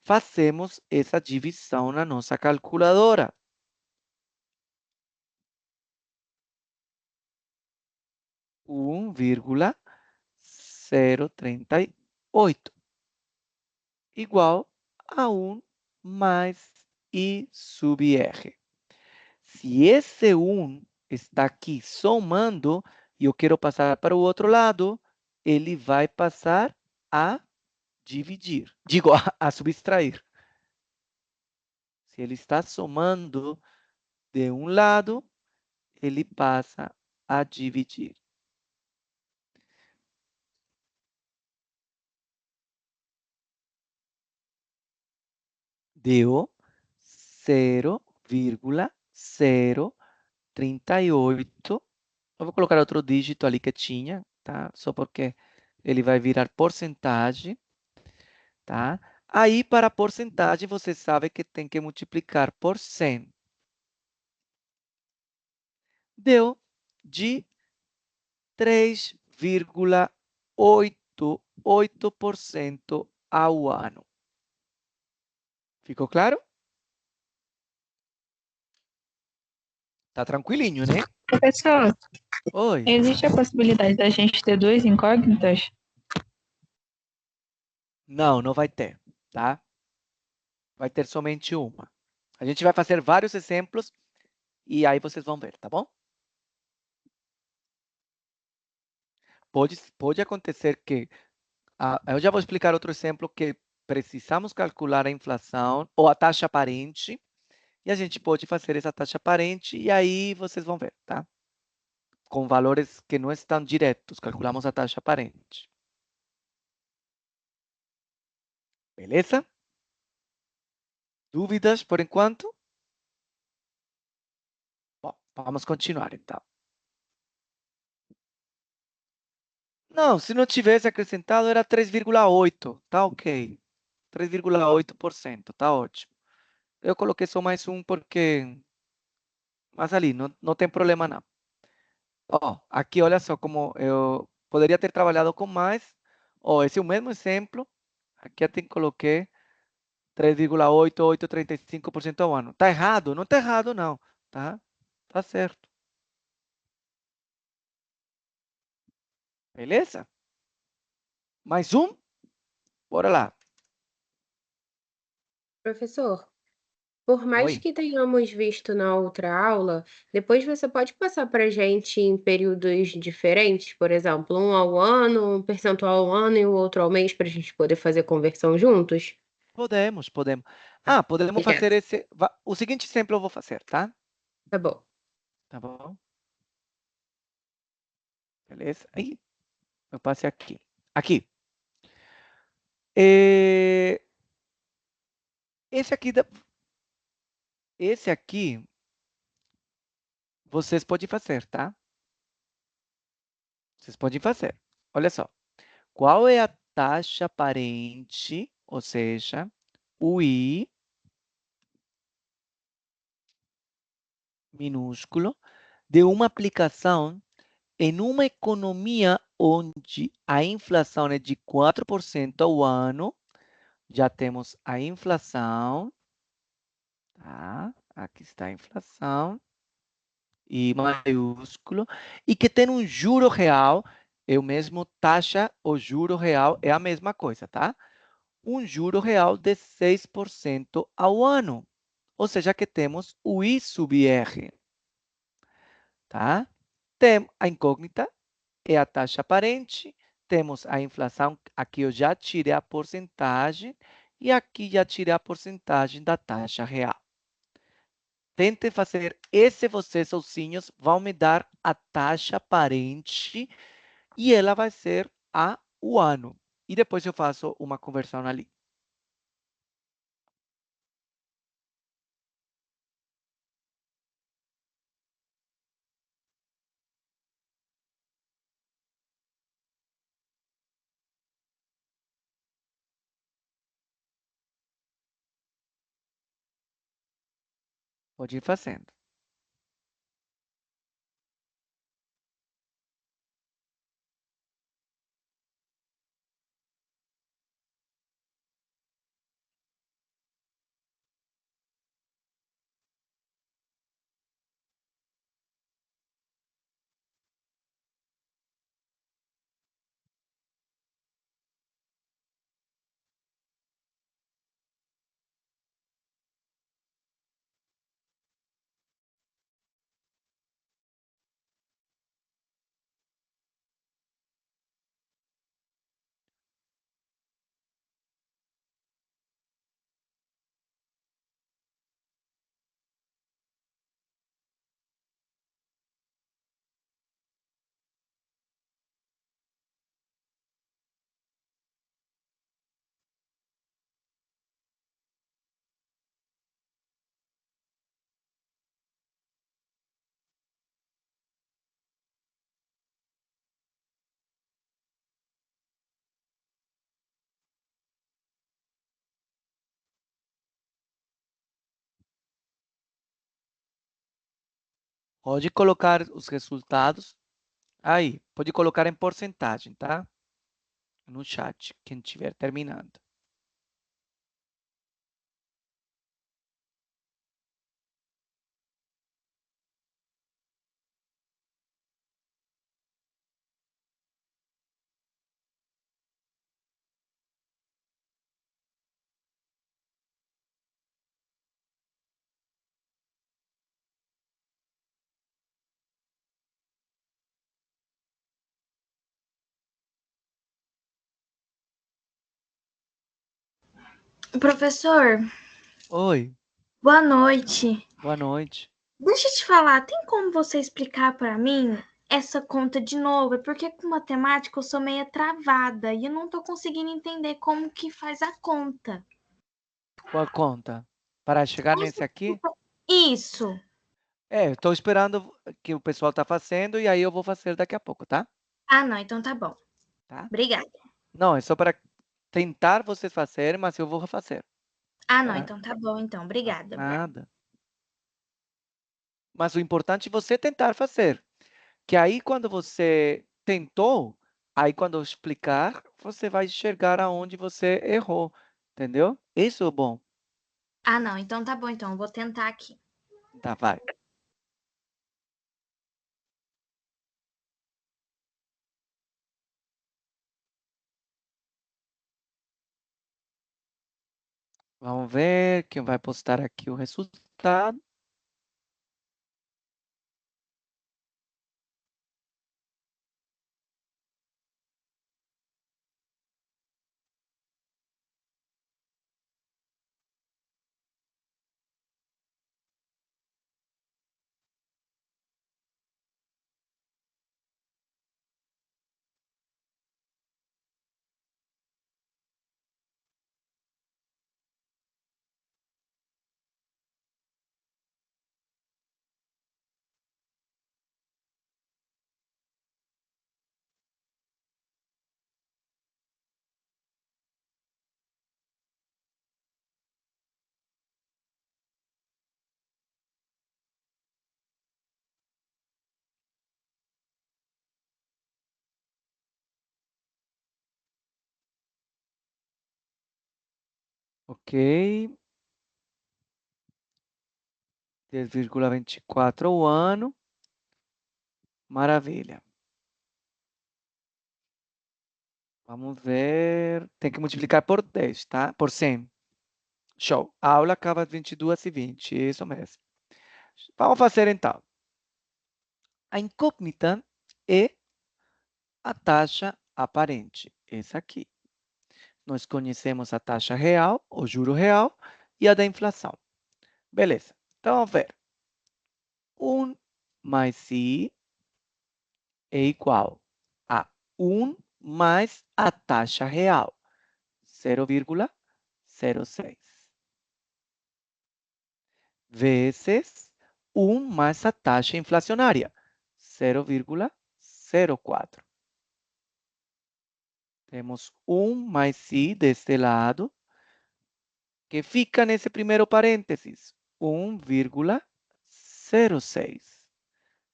Fazemos essa divisão na nossa calculadora. 1,038 igual a 1 mais I sub R. Se esse 1 está aqui somando e eu quero passar para o outro lado, ele vai passar a dividir. Digo, a subtrair. Se ele está somando de um lado, ele passa a dividir. Deu 0,038. Eu vou colocar outro dígito ali que tinha, tá? Só porque ele vai virar porcentagem, tá? Aí, para porcentagem, você sabe que tem que multiplicar por 100. Deu de 3,88% ao ano. Ficou claro? Tá tranquilinho, né? Professor, Oi. existe a possibilidade da gente ter duas incógnitas? Não, não vai ter, tá? Vai ter somente uma. A gente vai fazer vários exemplos e aí vocês vão ver, tá bom? Pode acontecer que... eu já vou explicar outro exemplo que precisamos calcular a inflação ou a taxa aparente e a gente pode fazer essa taxa aparente e aí vocês vão ver, tá? Com valores que não estão diretos, calculamos a taxa aparente. Beleza? Dúvidas por enquanto? Bom, vamos continuar então. Não, se não tivesse acrescentado era 3,8, tá ok. 3,8%, tá ótimo. Eu coloquei só mais um porque... Mas ali, não tem problema não. Ó, aqui olha só como eu poderia ter trabalhado com mais. Ó, esse é o mesmo exemplo. Aqui até coloquei 3,8835% ao ano. Tá errado? Não tá errado não, tá? Tá certo. Beleza? Mais um? Bora lá. Professor, por mais Oi. que tenhamos visto na outra aula, depois você pode passar para a gente em períodos diferentes, por exemplo, um ao ano, um percentual ao ano e o outro ao mês, para a gente poder fazer conversão juntos? Podemos, podemos. Ah, podemos Obrigada. fazer esse... O seguinte exemplo eu vou fazer, tá? Tá bom. Tá bom? Beleza? Aí, eu passei aqui. Aqui. Eh, Esse aqui, esse aqui, vocês podem fazer, tá? Vocês podem fazer. Olha só. Qual é a taxa aparente, ou seja, o I minúsculo, de uma aplicação em uma economia onde a inflação é de 4% ao ano? Já temos a inflação, tá? Aqui está a inflação, I maiúsculo, e que tem um juro real, é o mesmo taxa, o juro real é a mesma coisa, tá? Um juro real de 6% ao ano. Ou seja, que temos o I sub R, tá? Tem a incógnita, é a taxa aparente, temos a inflação, aqui eu já tirei a porcentagem, e aqui já tirei a porcentagem da taxa real. Tente fazer esse vocês sozinhos, vão me dar a taxa aparente e ela vai ser o ano. E depois eu faço uma conversão ali. Pode ir fazendo. Pode colocar os resultados aí. Pode colocar em porcentagem, tá? No chat, quem estiver terminando. Professor, Oi, boa noite. boa noite. Deixa eu te falar, tem como você explicar para mim essa conta de novo? É porque com matemática eu sou meia travada e eu não tô conseguindo entender como que faz a conta. Qual conta? Para chegar nesse aqui? Isso. Estou esperando que o pessoal está fazendo e aí eu vou fazer daqui a pouco, tá? Ah, não, então tá bom. Tá? Obrigada. Não, é só para tentar vocês fazerem, mas eu vou fazer. Ah, não, Tá? então tá bom, então. Obrigada. Nada. Mas o importante é você tentar fazer. Que aí quando você tentou, aí quando eu explicar, você vai enxergar aonde você errou. Entendeu? Isso é bom. Ah, não, então tá bom, então. Eu vou tentar aqui. Tá, vai. Vamos ver quem vai postar aqui o resultado. Ok. 10,24 ao ano. Maravilha. Vamos ver. Tem que multiplicar por 10, tá? Por 100. Show. A aula acaba às 22h20. Isso mesmo. Vamos fazer então. A incógnita é a taxa aparente. Essa aqui. Nós conhecemos a taxa real, o juro real, e a da inflação. Beleza. Então, vamos ver. 1 mais I é igual a 1 mais a taxa real, 0,06. Vezes 1 mais a taxa inflacionária, 0,04. Temos 1 mais I deste lado, que fica nesse primeiro parênteses, 1,06.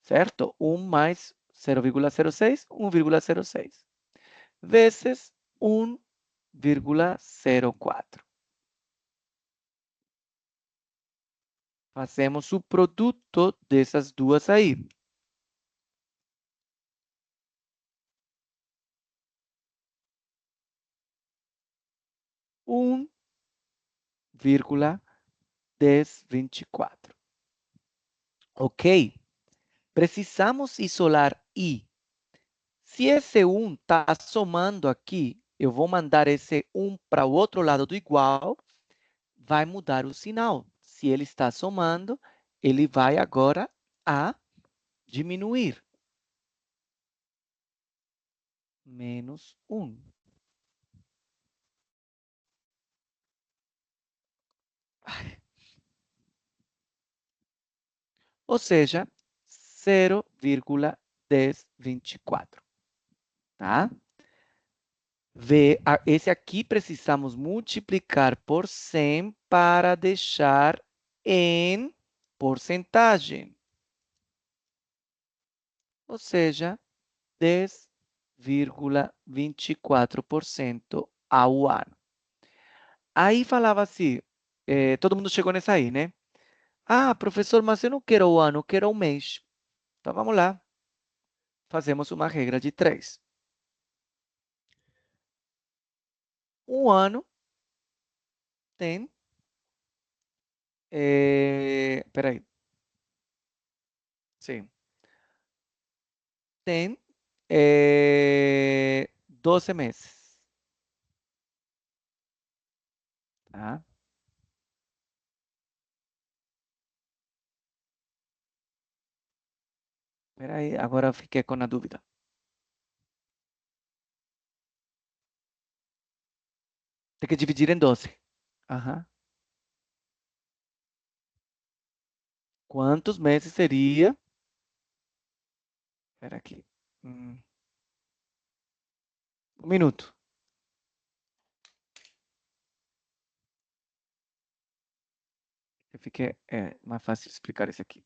Certo? 1 mais 0,06, 1,06. Vezes 1,04. Fazemos o produto dessas duas aí. Um 1,1024. Ok? Precisamos isolar I. Se esse 1 está somando aqui, eu vou mandar esse 1 para o outro lado do igual, vai mudar o sinal. Se ele está somando, ele vai agora a diminuir. Menos 1. Ou seja, 0,1024. Tá? Esse aqui precisamos multiplicar por 100 para deixar em porcentagem. ou seja, 10,24% ao ano. Aí falava assim, todo mundo chegou nessa aí, né? Ah, professor, mas eu não quero o ano, eu quero o mês. Então, vamos lá. Fazemos uma regra de 3. Um ano tem... peraí. Sim. Tem 12 meses. Tá? Peraí, agora eu fiquei com a dúvida. Tem que dividir em 12. Aham. Quantos meses seria? Espera aqui. Um minuto. Fica mais fácil explicar isso aqui.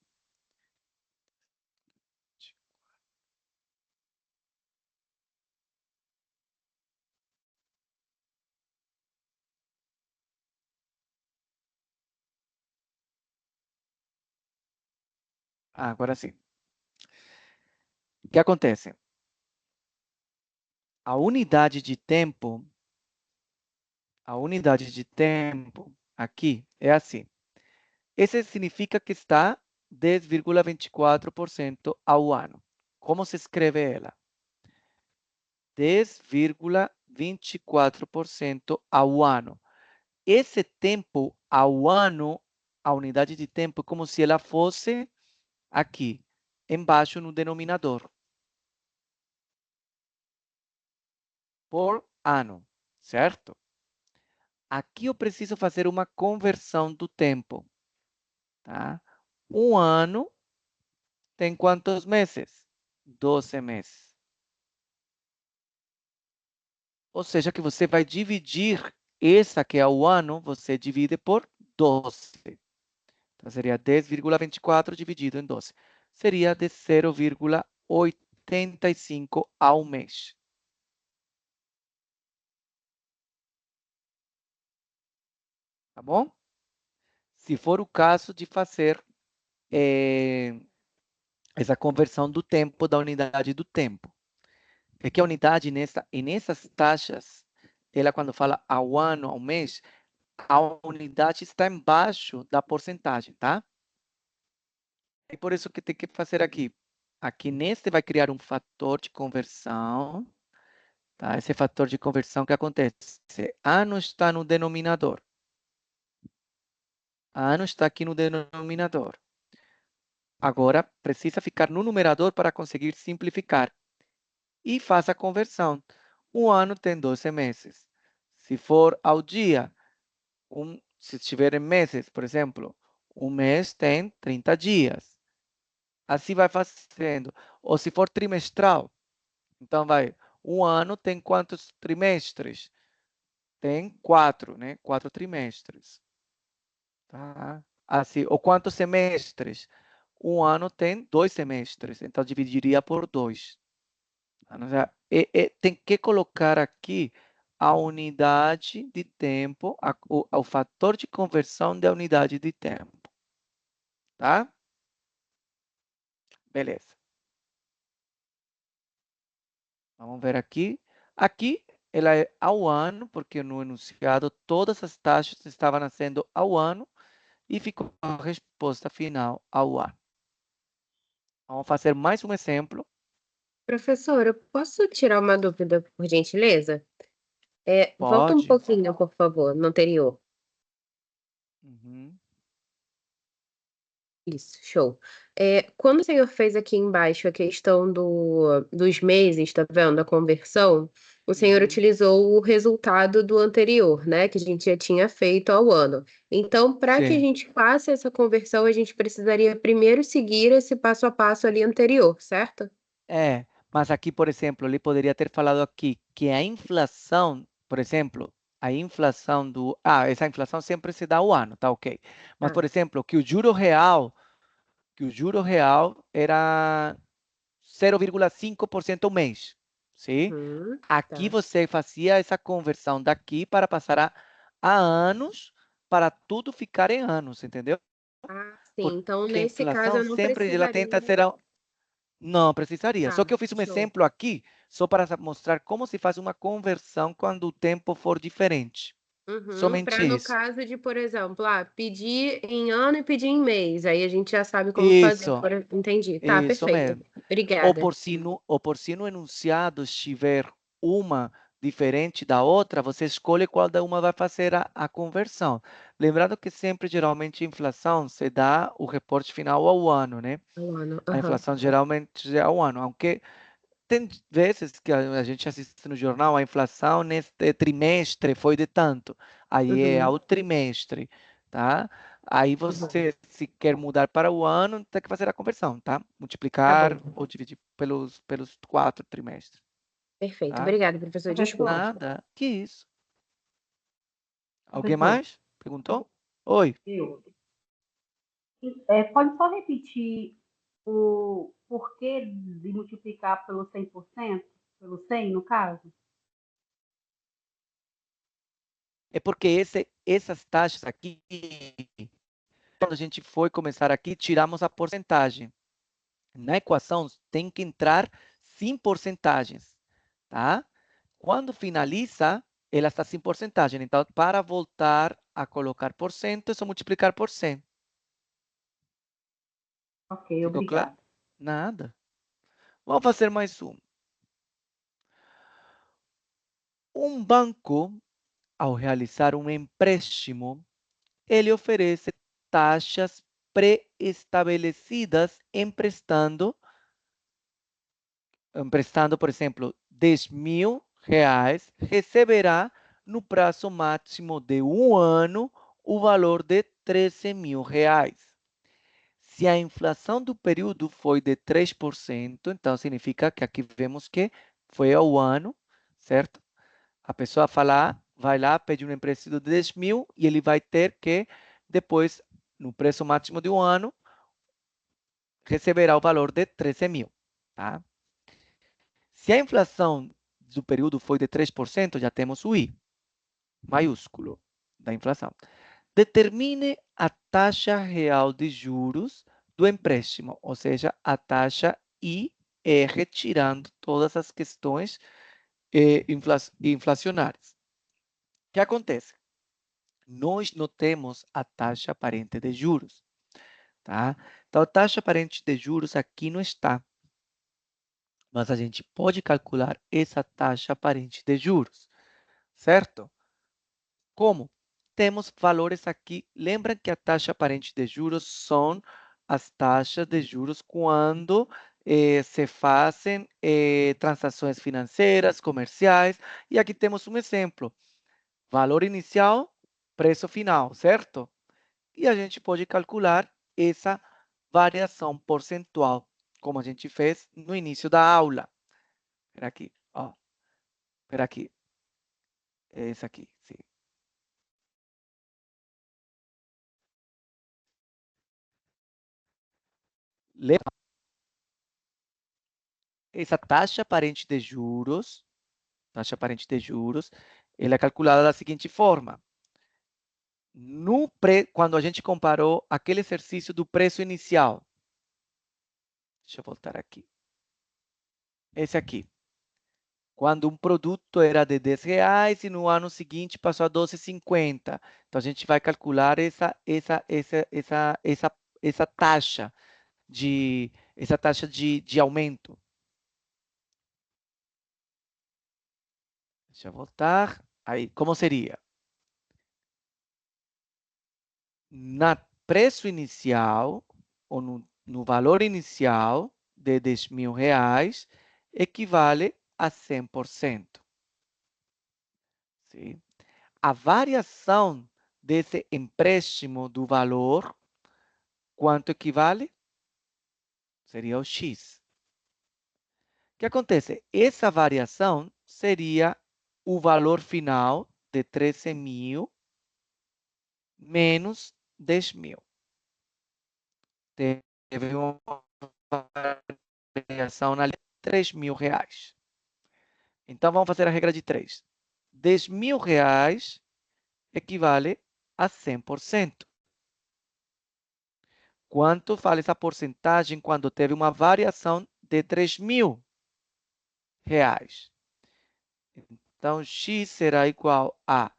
Agora sim. O que acontece? A unidade de tempo aqui é assim. Esse significa que está 10,24% ao ano. Como se escreve ela? 10,24% ao ano. Esse tempo ao ano, a unidade de tempo, é como se ela fosse aqui, embaixo no denominador. Por ano, certo? Aqui eu preciso fazer uma conversão do tempo. Tá? Um ano tem quantos meses? 12 meses. Ou seja, que você vai dividir essa que é o ano, você divide por 12. Então, seria 10,24 dividido em 12. Seria de 0,85 ao mês. Tá bom? Se for o caso de fazer essa conversão do tempo, da unidade do tempo. É que a unidade nessas taxas, ela quando fala ao ano, ao mês, a unidade está embaixo da porcentagem, tá? É por isso que tem que fazer aqui. Aqui neste vai criar um fator de conversão, tá? Esse fator de conversão que acontece? Ano está no denominador. Ano está aqui no denominador. Agora, precisa ficar no numerador para conseguir simplificar. E faz a conversão. Um ano tem 12 meses. Se for ao dia, se estiver em meses, por exemplo, um mês tem 30 dias. Assim vai fazendo. Ou se for trimestral, então um ano tem quantos trimestres? Tem 4, né? 4 trimestres. Tá? Assim, ou quantos semestres? Um ano tem 2 semestres, então dividiria por 2. Tem que colocar aqui a unidade de tempo, o fator de conversão da unidade de tempo. Tá? Beleza. Vamos ver aqui. Aqui, ela é ao ano, porque no enunciado todas as taxas estavam nascendo ao ano e ficou a resposta final ao ano. Vamos fazer mais um exemplo. Professor, eu posso tirar uma dúvida, por gentileza? Volta um Pode. pouquinho, por favor, no anterior. Uhum. Isso, show. Quando o senhor fez aqui embaixo a questão dos meses, tá vendo, a conversão, o senhor Uhum. utilizou o resultado do anterior, né, que a gente já tinha feito ao ano. Então, para que a Sim. gente faça essa conversão, a gente precisaria primeiro seguir esse passo a passo ali anterior, certo? Mas aqui, por exemplo, ele poderia ter falado aqui que a inflação, por exemplo, a inflação essa inflação sempre se dá ao ano, tá ok? Mas, por exemplo, que o juro real era 0,5% ao mês. Sim? Aqui Tá. você fazia essa conversão daqui para passar a anos, para tudo ficar em anos, entendeu? Ah, sim. Porque Então, a nesse caso, inflação eu não sempre ela tenta precisaria. ser. Não precisaria. Só Tá, que eu fiz um show. exemplo aqui, só para mostrar como se faz uma conversão quando o tempo for diferente. Somente Para no isso. caso de, por exemplo, pedir em ano e pedir em mês. Aí a gente já sabe como fazer. Isso, Entendi. Tá, isso perfeito. mesmo. Obrigada. Ou por se no enunciado estiver uma diferente da outra, você escolhe qual da uma vai fazer a conversão. Lembrando que sempre, geralmente, a inflação se dá o reporte final ao ano, né? Um ano. A Aham. inflação geralmente é ao ano, aunque tem vezes que a gente assiste no jornal, a inflação neste trimestre foi de tanto. Aí é ao trimestre, tá? Aí você, se quer mudar para o ano, tem que fazer a conversão, tá? Tá Multiplicar bom. ou dividir pelos 4 trimestres, Perfeito. tá? Obrigada, professor. Desculpa. Nada, que isso. Alguém Professor, mais? Perguntou? Oi. pode só repetir o porquê de multiplicar pelo 100%, pelo 100 no caso? É porque essas taxas aqui, quando a gente foi começar aqui, tiramos a porcentagem. Na equação tem que entrar sem porcentagens, tá? Quando finaliza, ela está sem porcentagem. Então, para voltar a colocar por cento, é só multiplicar por 100. Ok, Ficou claro? obrigada. Nada. Vamos fazer mais um. Um banco, ao realizar um empréstimo, ele oferece taxas pré-estabelecidas emprestando, por exemplo, 10 mil reais, receberá no prazo máximo de um ano o valor de 13 mil reais. Se a inflação do período foi de 3%, então significa que aqui vemos que foi ao ano, certo? A pessoa vai lá, pede um empréstimo de 10 mil e ele vai ter que, depois, no preço máximo de um ano, receberá o valor de 13 mil. Tá? Se a inflação do período foi de 3%, já temos o I maiúsculo da inflação. Determine a taxa real de juros do empréstimo, ou seja, a taxa IR, tirando todas as questões inflacionárias. O que acontece? Nós não temos a taxa aparente de juros. Tá? Então, a taxa aparente de juros aqui não está. Mas a gente pode calcular essa taxa aparente de juros, certo? Como? Temos valores aqui. Lembra que a taxa aparente de juros são as taxas de juros quando se fazem transações financeiras, comerciais. E aqui temos um exemplo. Valor inicial, preço final, certo? E a gente pode calcular essa variação percentual, como a gente fez no início da aula. Espera aqui, ó. Espera aqui. Esse aqui, sim. Lembra? Essa taxa aparente de juros, ela é calculada da seguinte forma. Quando a gente comparou aquele exercício do preço inicial. Deixa eu voltar aqui. Esse aqui. Quando um produto era de 10 reais e no ano seguinte passou a 12,50. Então, a gente vai calcular essa taxa de aumento. Deixa eu voltar. Aí, como seria? No preço inicial, ou no valor inicial de 10 mil reais, equivale a 100%. Sim? A variação desse empréstimo do valor, quanto equivale? Seria o X. O que acontece? Essa variação seria o valor final de 13 mil menos 10 mil. Teve uma variação ali de R$3.000. Então, vamos fazer a regra de 3. R$10.000 equivale a 100%. Quanto vale essa porcentagem quando teve uma variação de R$3.000? Então, x será igual a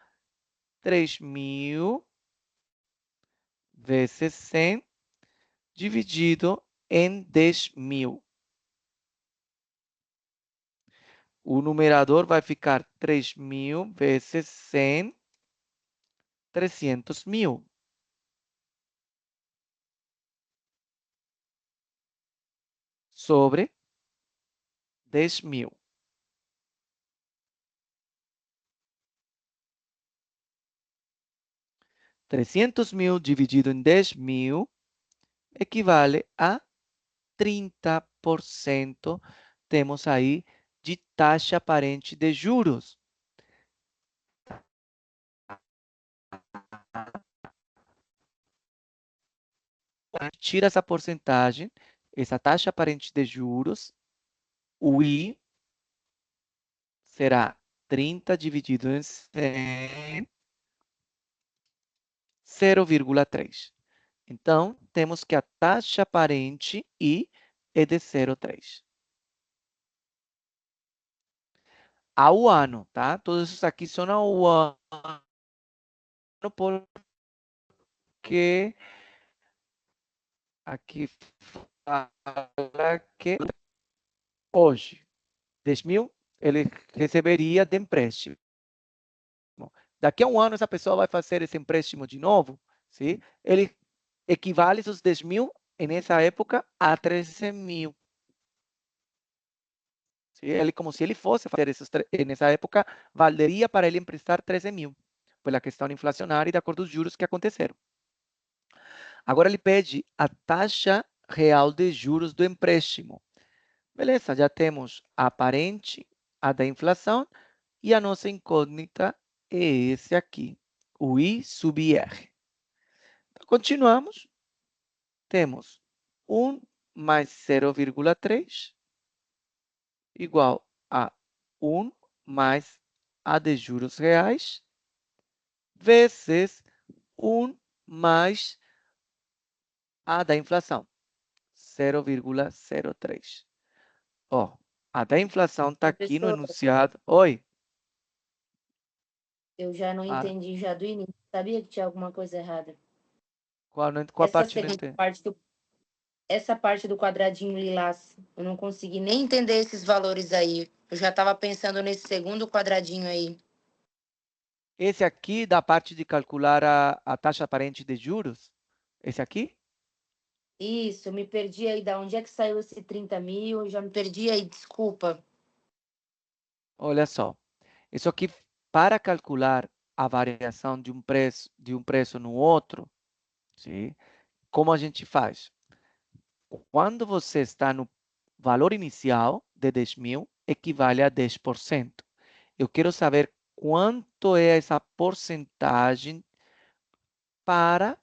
3.000 vezes 100 dividido em 10.000. O numerador vai ficar 3.000 vezes 100, 300.000. Sobre 10.000. R$300.000 dividido em 10.000 equivale a 30%. Temos aí de taxa aparente de juros. Tira essa porcentagem, essa taxa aparente de juros, o I será 30 dividido em 100, 0,3. Então, temos que a taxa aparente I é de 0,3. Ao ano, tá? Todos esses aqui são ao ano, porque aqui fala que hoje, 10.000, ele receberia de empréstimo. Daqui a um ano, essa pessoa vai fazer esse empréstimo de novo, sim? Ele equivale os 10.000, nessa época, a 13.000. Sim? Ele, como se ele fosse fazer esses, nessa época, valeria para ele emprestar 13.000, pela questão inflacionária e de acordo com os juros que aconteceram. Agora ele pede a taxa real de juros do empréstimo. Beleza, já temos a aparente, a da inflação, e a nossa incógnita é esse aqui, o I sub IR. Então, continuamos. Temos 1 mais 0,3 igual a 1 mais a de juros reais vezes 1 mais a da inflação, 0,03. Ó, a da inflação está aqui no Professor, enunciado. Oi. eu já não Ah, entendi já do início. Sabia que tinha alguma coisa errada. qual Essa parte não segunda entende? parte essa parte do quadradinho lilás, eu não consegui nem entender esses valores aí. Eu já estava pensando nesse segundo quadradinho aí. Esse aqui da parte de calcular a taxa aparente de juros? Esse aqui? Isso, eu me perdi aí. Da onde é que saiu esse 30.000? Eu já me perdi aí, desculpa. Olha só. Isso aqui, para calcular a variação de um preço no outro, sim? Como a gente faz? Quando você está no valor inicial de 10.000, equivale a 10%. Eu quero saber quanto é essa porcentagem para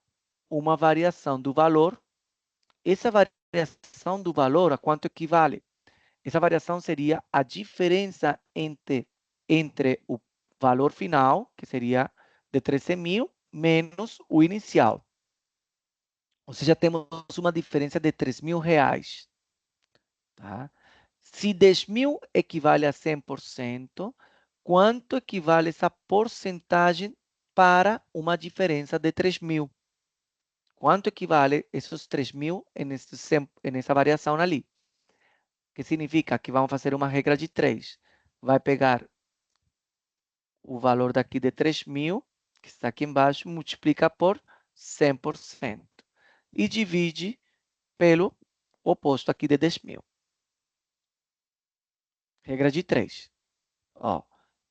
uma variação do valor. Essa variação do valor, a quanto equivale? Essa variação seria a diferença entre o valor final, que seria de 13.000, menos o inicial. Ou seja, temos uma diferença de R$3.000. Tá? Se 10.000 equivale a 100%, quanto equivale essa porcentagem para uma diferença de 3.000? Quanto equivale esses 3.000 nessa variação ali? Que significa que vamos fazer uma regra de 3. Vai pegar o valor daqui de 3.000, que está aqui embaixo, multiplica por 100% e divide pelo oposto aqui de 10.000. Regra de 3. Ó,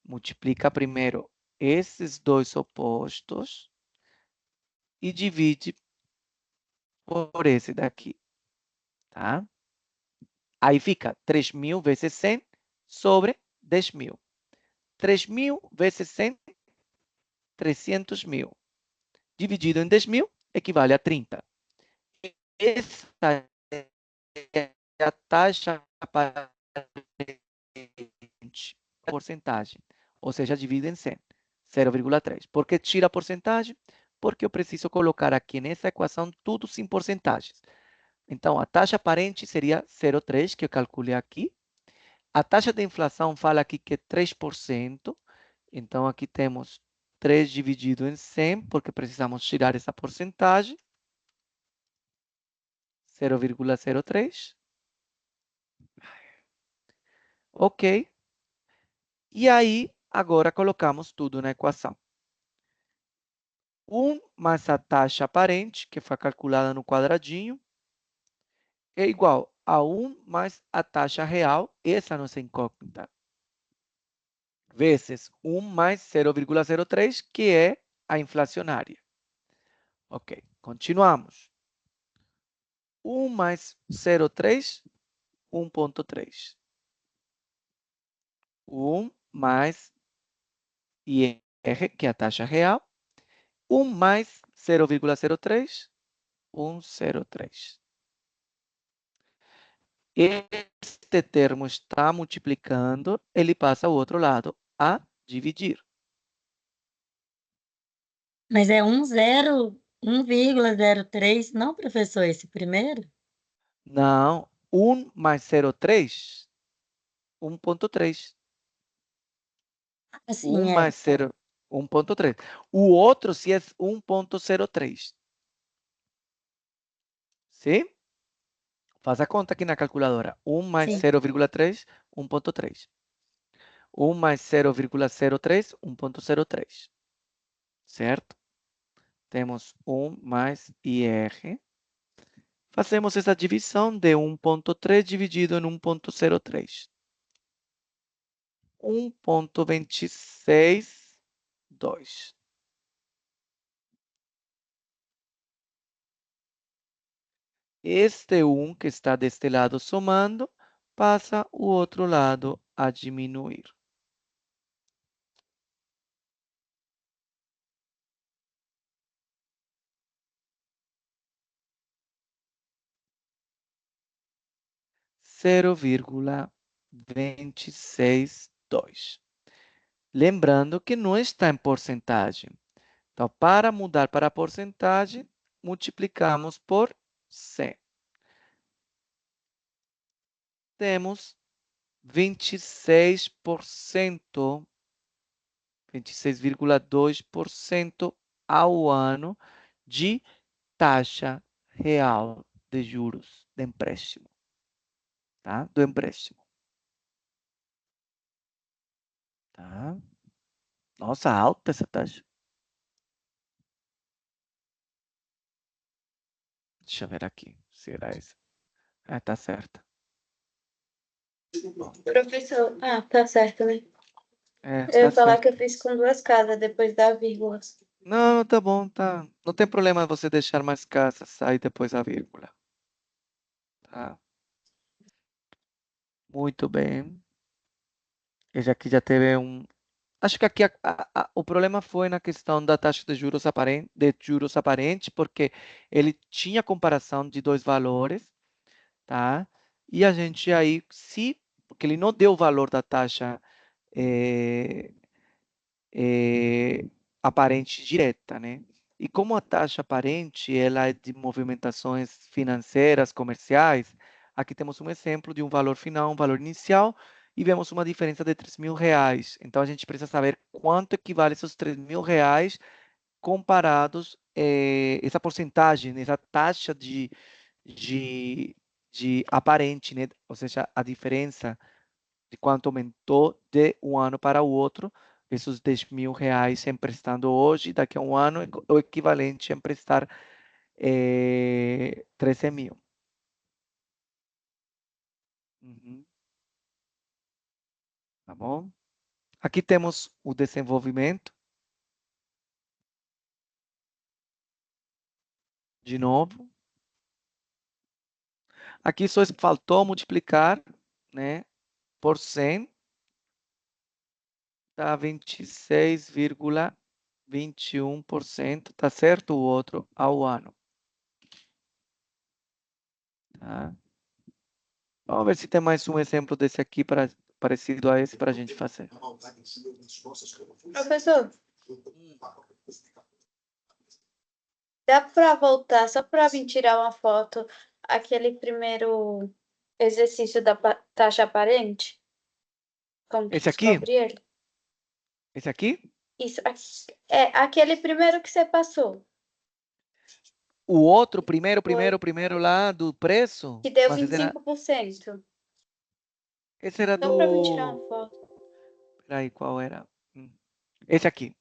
multiplica primeiro esses dois opostos e divide por esse daqui, tá? Aí fica 3.000 vezes 100 sobre 10.000. 3.000 vezes 100, 300.000. Dividido em 10.000, equivale a 30. Essa é a taxa aparente é porcentagem, ou seja, divide em 100, 0,3. Por que tira a porcentagem? Porque eu preciso colocar aqui nessa equação tudo sem porcentagens. Então, a taxa aparente seria 0,3, que eu calculei aqui. A taxa de inflação fala aqui que é 3%. Então, aqui temos 3 dividido em 100, porque precisamos tirar essa porcentagem. 0,03. Ok. E aí, agora colocamos tudo na equação. 1 mais a taxa aparente, que foi calculada no quadradinho, é igual a 1 mais a taxa real, essa é a nossa incógnita, vezes 1 mais 0,03, que é a inflacionária. Ok, continuamos. 1 mais 0,3, 1,3. 1 mais IR, que é a taxa real, 1 mais 0,03, 1,03. Este termo está multiplicando, ele passa ao outro lado, a dividir. Mas é 1,03, não, professor, esse primeiro? Não, 1 mais 0,3, 1,3. Assim, 1 mais 0, 1,3. O outro sim é 1,03. Sim? Faz a conta aqui na calculadora. 1 mais 0,3, 1,3. 1 mais 0,03, 1,03. Certo? Temos 1 mais IR. Fazemos essa divisão de 1,3 dividido em 1,03. 1,262. Este 1 que está deste lado somando, passa o outro lado a diminuir. Zero vírgula 262. Lembrando que não está em porcentagem. Então, para mudar para a porcentagem, multiplicamos por 100. Temos 26%, 26,2% ao ano de taxa real de juros de empréstimo, tá? Do empréstimo. Tá? Nossa, alta essa taxa. Deixa eu ver aqui. Será essa? Ah, tá certa. Professor, tá certo, né? É, Eu ia tá falar certo. que eu fiz com 2 casas depois da vírgula. Não, tá bom, tá. Não tem problema você deixar mais casas aí depois a vírgula. Tá? Muito bem. Aqui já teve um. Acho que aqui o problema foi na questão da taxa de juros aparente, porque ele tinha comparação de dois valores, tá? E a gente aí, porque ele não deu o valor da taxa aparente direta, né? E como a taxa aparente ela é de movimentações financeiras, comerciais, aqui temos um exemplo de um valor final, um valor inicial, e vemos uma diferença de R$ 3.000. Então, a gente precisa saber quanto equivale esses R$ 3.000 comparados, essa porcentagem, essa taxa de aparente, né? Ou seja, a diferença de quanto aumentou de um ano para o outro, esses R$ 10.000 emprestando hoje, daqui a um ano, é o equivalente a emprestar 13 mil. Uhum. Tá bom? Aqui temos o desenvolvimento. De novo. Aqui só faltou multiplicar, né, por 100. Dá 26,21%. Tá certo o outro ao ano. Tá? Vamos ver se tem mais um exemplo desse aqui parecido a esse para a gente fazer. Professor, dá para voltar só para vir tirar uma foto aquele primeiro exercício da taxa aparente? Como que Esse aqui? descobre ele? Esse aqui? Isso, é aquele primeiro que você passou, O outro, primeiro lá do preço? que deu Mas esse era, 25%. esse era Só para vir tirar do... uma foto. Peraí, qual era? Esse aqui.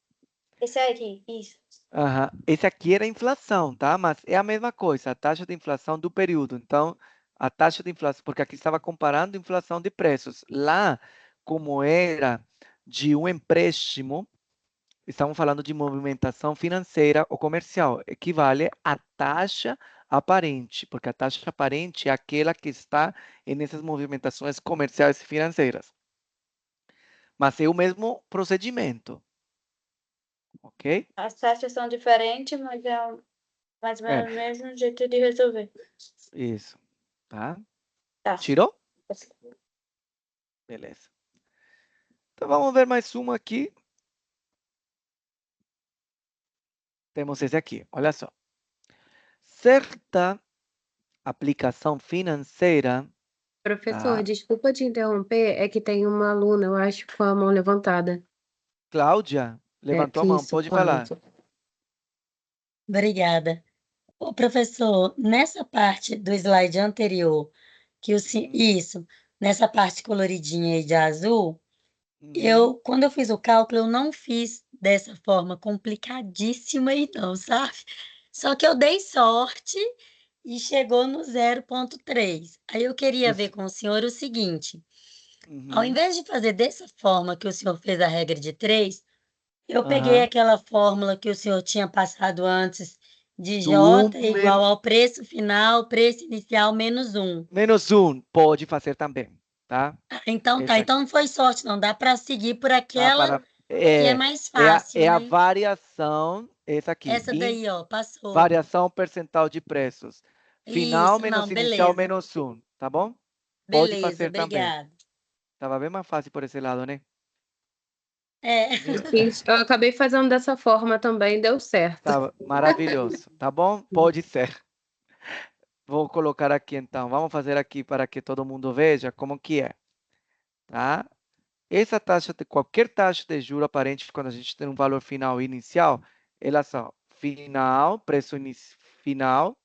Esse aqui, isso. Aham. Esse aqui era a inflação, tá? Mas é a mesma coisa, a taxa de inflação do período. Então, a taxa de inflação, porque aqui estava comparando inflação de preços. Lá, como era de um empréstimo, estamos falando de movimentação financeira ou comercial, equivale à taxa aparente, porque a taxa aparente é aquela que está nessas movimentações comerciais e financeiras. Mas é o mesmo procedimento, ok? As taxas são diferentes, mas é mais ou menos o mesmo jeito de resolver. Isso, tá? Tá. Tirou? Beleza. Então, vamos ver mais uma aqui. Temos esse aqui, olha só. Certa aplicação financeira... Professor, Tá. desculpa te interromper, é que tem uma aluna, eu acho, com a mão levantada. Cláudia, levantou a mão, Isso, pode falar. Obrigada. Ô, professor, nessa parte do slide anterior, isso, nessa parte coloridinha aí de azul, quando eu fiz o cálculo, eu não fiz dessa forma complicadíssima aí não, sabe? Só que eu dei sorte e chegou no 0,3. Aí eu queria ver com o senhor o seguinte, ao invés de fazer dessa forma que o senhor fez a regra de 3, eu peguei aquela fórmula que o senhor tinha passado antes, de J igual ao preço final, preço inicial menos 1. Menos 1, pode fazer também, tá? Então tá, então não foi sorte não, dá para seguir por aquela que é mais fácil, é a né? variação, essa aqui. Essa daí, ó, passou. Variação percentual de preços. Final Isso, menos não, inicial beleza. menos 1, tá bom? Pode Beleza, fazer também. obrigada. Tava bem mais fácil por esse lado, né? Eu acabei fazendo dessa forma também, deu certo. Tá maravilhoso, tá bom? Pode ser. Vou colocar aqui então. Vamos fazer aqui para que todo mundo veja como que é, tá? Essa taxa de qualquer taxa de juro aparente quando a gente tem um valor final e inicial, elas são final, preço inicial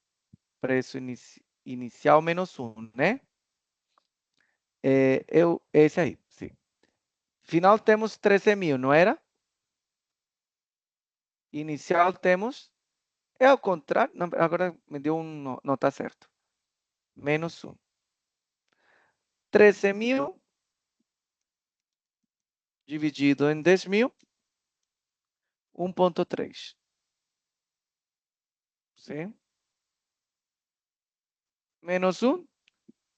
menos 1, né? Esse aí, sim. Final temos 13.000, não era? Inicial temos... É ao contrário. Não, agora me deu um... Não está certo. Menos 1. 13.000 dividido em 10.000, 1,3. Sim? Menos 1,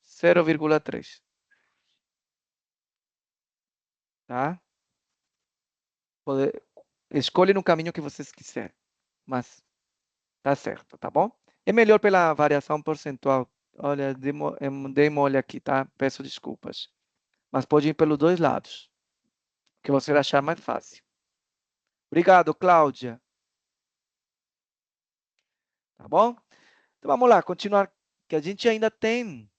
0,3. Tá? Escolhe no caminho que vocês quiserem, mas tá certo, tá bom? É melhor pela variação percentual. Olha, dei mole aqui, tá? Peço desculpas. Mas pode ir pelos dois lados, que você vai achar mais fácil. Obrigado, Cláudia. Tá bom? Então vamos lá, continuar, que a gente ainda tem...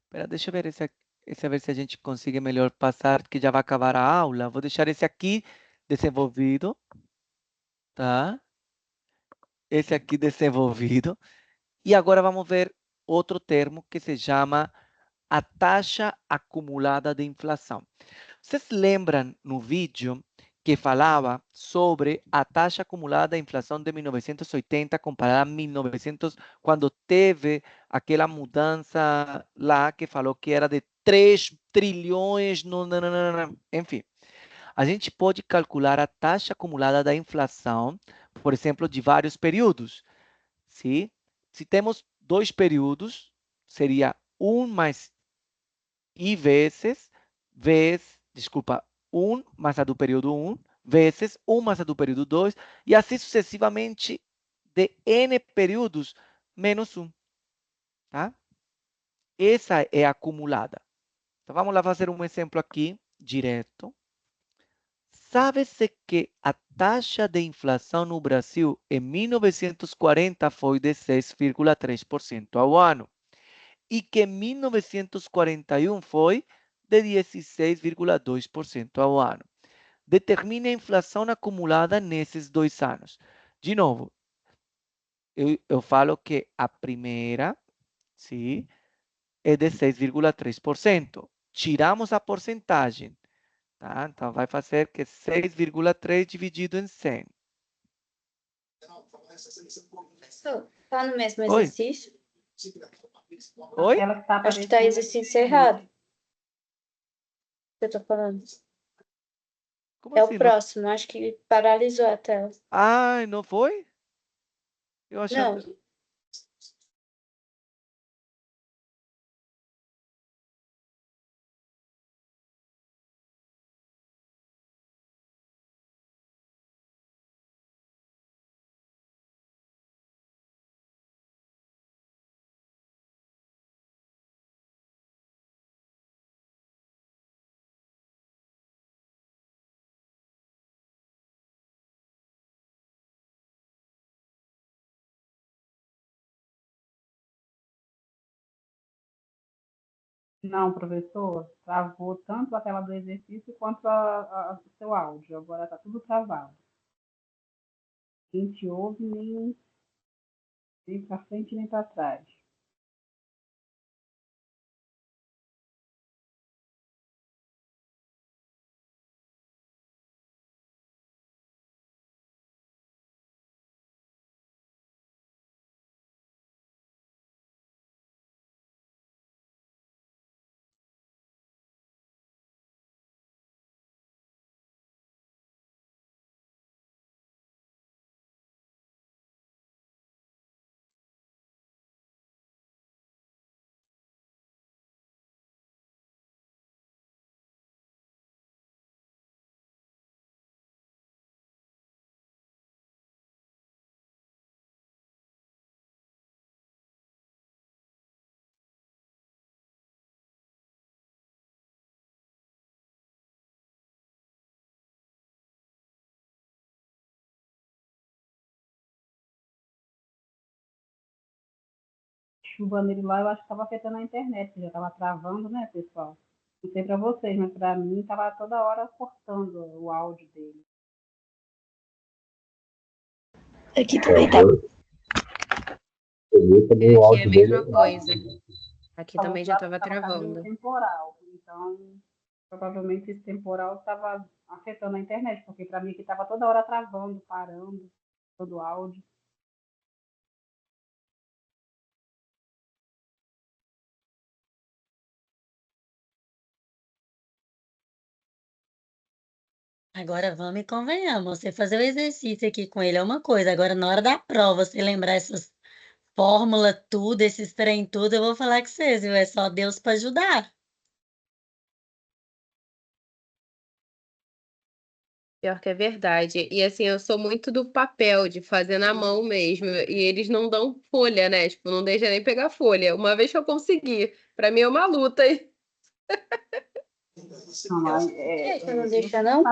Espera, deixa eu ver esse aqui. Ver se a gente consegue melhor passar, que já vai acabar a aula. Vou deixar esse aqui desenvolvido, tá? Esse aqui desenvolvido. E agora vamos ver outro termo que se chama a taxa acumulada de inflação. Vocês lembram no vídeo que falava sobre a taxa acumulada de inflação de 1980 comparada a 1900, quando teve aquela mudança lá que falou que era de 3 trilhões, enfim. A gente pode calcular a taxa acumulada da inflação, por exemplo, de vários períodos. Sim? Se temos 2 períodos, seria 1 mais I vezes, 1 mais a do período 1, vezes 1 mais a do período 2, e assim sucessivamente de N períodos menos 1. Tá? Essa é acumulada. Então, vamos lá fazer um exemplo aqui, direto. Sabe-se que a taxa de inflação no Brasil em 1940 foi de 6,3% ao ano e que em 1941 foi de 16,2% ao ano. Determine a inflação acumulada nesses 2 anos. De novo, eu falo que a primeira, sim, é de 6,3%. Tiramos a porcentagem. Tá? Então, vai fazer que 6,3 dividido em 100. Tá no mesmo Oi? exercício? Oi? Aquela que tá Acho que tá aparecendo exercício errado. Que eu tô falando. Como É assim? o próximo, acho que paralisou a tela. Ai, não foi? Eu achava... Não, Não, professor, travou tanto a tela do exercício quanto o seu áudio. Agora está tudo travado. A gente ouve nem para frente nem para trás. Chuva nele lá, eu acho que estava afetando a internet, já estava travando, né, pessoal? Não sei para vocês, mas para mim estava toda hora cortando o áudio dele. Aqui também tá. Aqui é a mesma coisa. Aqui também já estava Tava travando. caindo temporal, então provavelmente esse temporal estava afetando a internet, porque para mim aqui estava toda hora travando, parando, todo o áudio. Agora vamos e convenhamos. Você fazer o exercício aqui com ele é uma coisa. Agora, na hora da prova, você lembrar essas fórmulas, tudo, esses trem, tudo, eu vou falar com vocês, viu? É só Deus para ajudar. Pior que é verdade. E assim, eu sou muito do papel, de fazer na mão mesmo. E eles não dão folha, né? Tipo, não deixa nem pegar folha. Uma vez que eu consegui. Pra mim é uma luta. não deixa, não?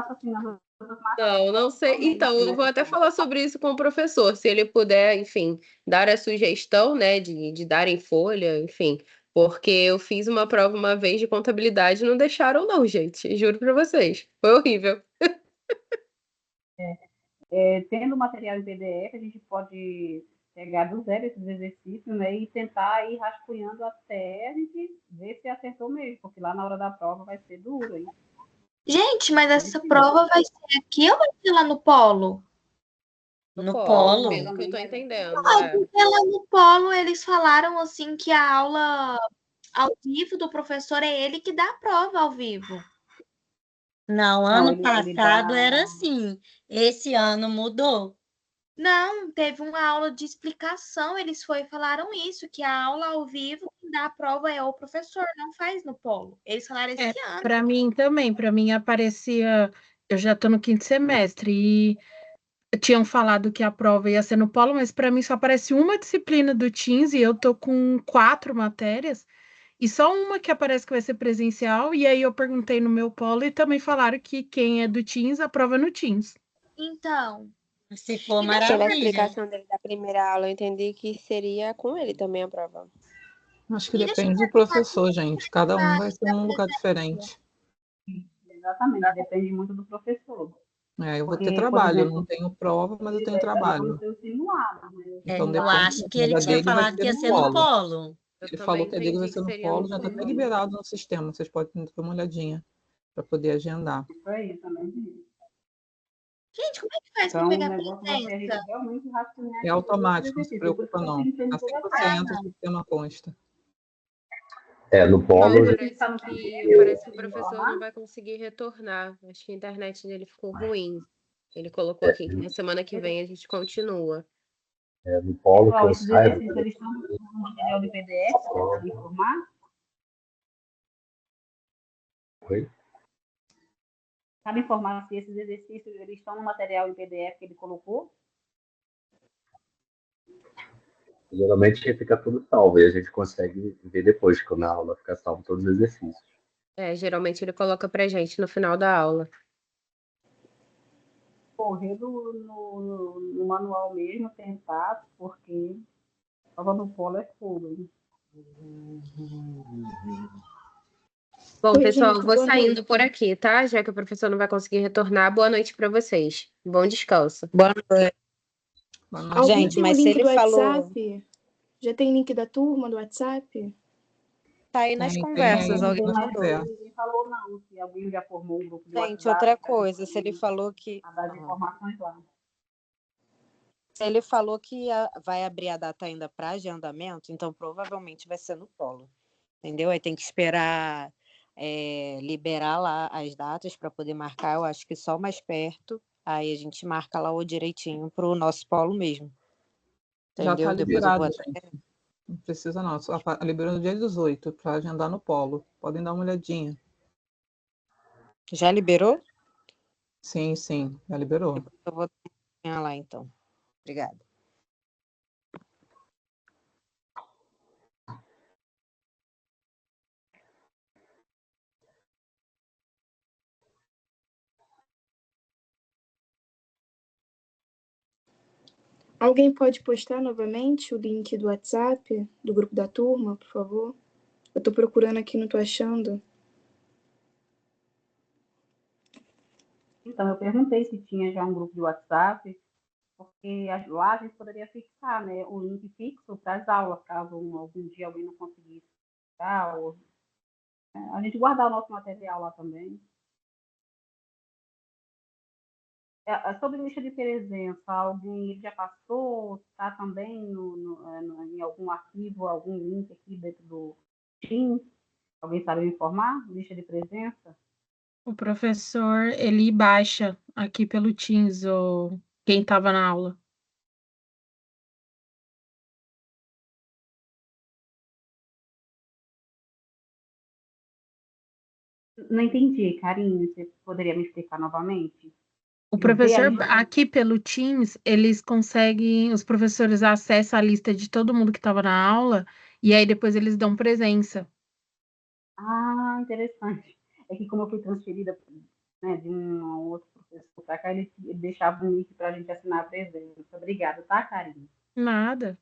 Não sei. Então, eu vou até falar sobre isso com o professor, se ele puder, enfim, dar a sugestão, né, de darem folha, enfim. Porque eu fiz uma prova uma vez de contabilidade e não deixaram, não, gente. Juro pra vocês. Foi horrível. Tendo material em PDF, a gente pode pegar do zero esses exercícios, né, e tentar ir rascunhando até a gente ver se acertou mesmo, porque lá na hora da prova vai ser duro, hein? Gente, mas essa prova vai ser aqui ou vai ser lá no polo? No polo. Pelo que eu tô entendendo. Porque lá no polo eles falaram assim que a aula ao vivo do professor é ele que dá a prova ao vivo. Não, ano passado era assim. Esse ano mudou. Não, teve uma aula de explicação, eles falaram isso, que a aula ao vivo, quem dá a prova é o professor, não faz no polo. Eles falaram esse ano. Para mim também, para mim aparecia, eu já estou no 5º semestre e tinham falado que a prova ia ser no polo, mas para mim só aparece uma disciplina do Teams e eu tô com 4 matérias, e só uma que aparece que vai ser presencial, e aí eu perguntei no meu polo e também falaram que quem é do Teams aprova no Teams. Então, Se for E deixa eu Pela maravilha. explicação dele da primeira aula, eu entendi que seria com ele também a prova. Acho que E deixa eu depende do professor, gente. Cada um vai ser num lugar diferente. Exatamente, depende muito do professor. Eu vou ter Porque, por trabalho, eu exemplo, não tenho prova, mas eu tenho vamos trabalho. ter o simulado, né? Então Eu depende, acho que ele mas a tinha dele vai falado que ser ia no ser no polo. polo. Eu Ele também falou que a dele vai entendi ser que no seria polo, no já está até polo. liberado no sistema. Vocês podem dar uma olhadinha para poder agendar. Isso aí, também vi. Gente, como é que faz pra Então, o pegar negócio vai ser a gente presença? realmente raciocinar É aqui todos os automático, não se exercícios. Por isso preocupa que eu não. estou entendendo Assim que toda a você entra, o parte. sistema consta. No Não, polo, mas Parece está no que, primeiro, parece que o ele professor informar. não vai conseguir retornar. Acho que a internet dele ficou ruim. Ele colocou aqui que na semana que vem a gente continua. no polo que Pessoal, eu esses saiba, exercícios eles estão no material de PDF, para me informar. Oi? Sabe informar se esses exercícios eles estão no material em PDF que ele colocou? Geralmente fica tudo salvo e a gente consegue ver depois, quando a aula fica salvo todos os exercícios. Geralmente ele coloca pra gente no final da aula. Correr no manual mesmo, tentar, porque prova no polo é fogo, hein? Bom, Oi, pessoal, eu gente, vou boa saindo noite. por aqui, tá? Já que o professor não vai conseguir retornar. Boa noite pra vocês. Bom descanso. Boa noite. Alguém Gente, tem o mas se link ele do falou. WhatsApp? Já tem link da turma do WhatsApp? Tá aí nas Tem conversas, aí alguém nas mandou. conversas. Ninguém falou não, se alguém já formou um grupo de Gente, WhatsApp, outra pra gente coisa, se ele poder falou que. dar as informações lá. Se ele falou que vai abrir a data ainda para agendamento, então provavelmente vai ser no polo. Entendeu? Aí tem que esperar liberar lá as datas para poder marcar. Eu acho que só mais perto. Aí a gente marca lá o direitinho para o nosso polo mesmo. Já está Entendeu? Depois eu vou liberado, gente. Não precisa não. Só liberou no dia 18 para agendar no polo. Podem dar uma olhadinha. Já liberou? Sim, já liberou. Eu vou dar lá então. Obrigada. Alguém pode postar novamente o link do WhatsApp, do grupo da turma, por favor? Eu tô procurando aqui, não tô achando. Então, eu perguntei se tinha já um grupo de WhatsApp, porque lá a gente poderia fixar, né, o link fixo para as aulas, caso algum dia alguém não conseguisse ficar, ou a gente guardar o nosso material lá também. Sobre lista de presença, alguém já passou? Está também em algum arquivo, algum link aqui dentro do Teams? Alguém sabe me informar? Lista de presença? O professor, ele baixa aqui pelo Teams ou quem estava na aula. Não entendi, Karine, você poderia me explicar novamente? O professor, aqui pelo Teams, eles conseguem, os professores acessam a lista de todo mundo que estava na aula e aí depois eles dão presença. Ah, interessante. É que como eu fui transferida, né, de um outro professor para cá, ele deixava um link para a gente assinar a presença. Obrigada, tá, Karine? Nada.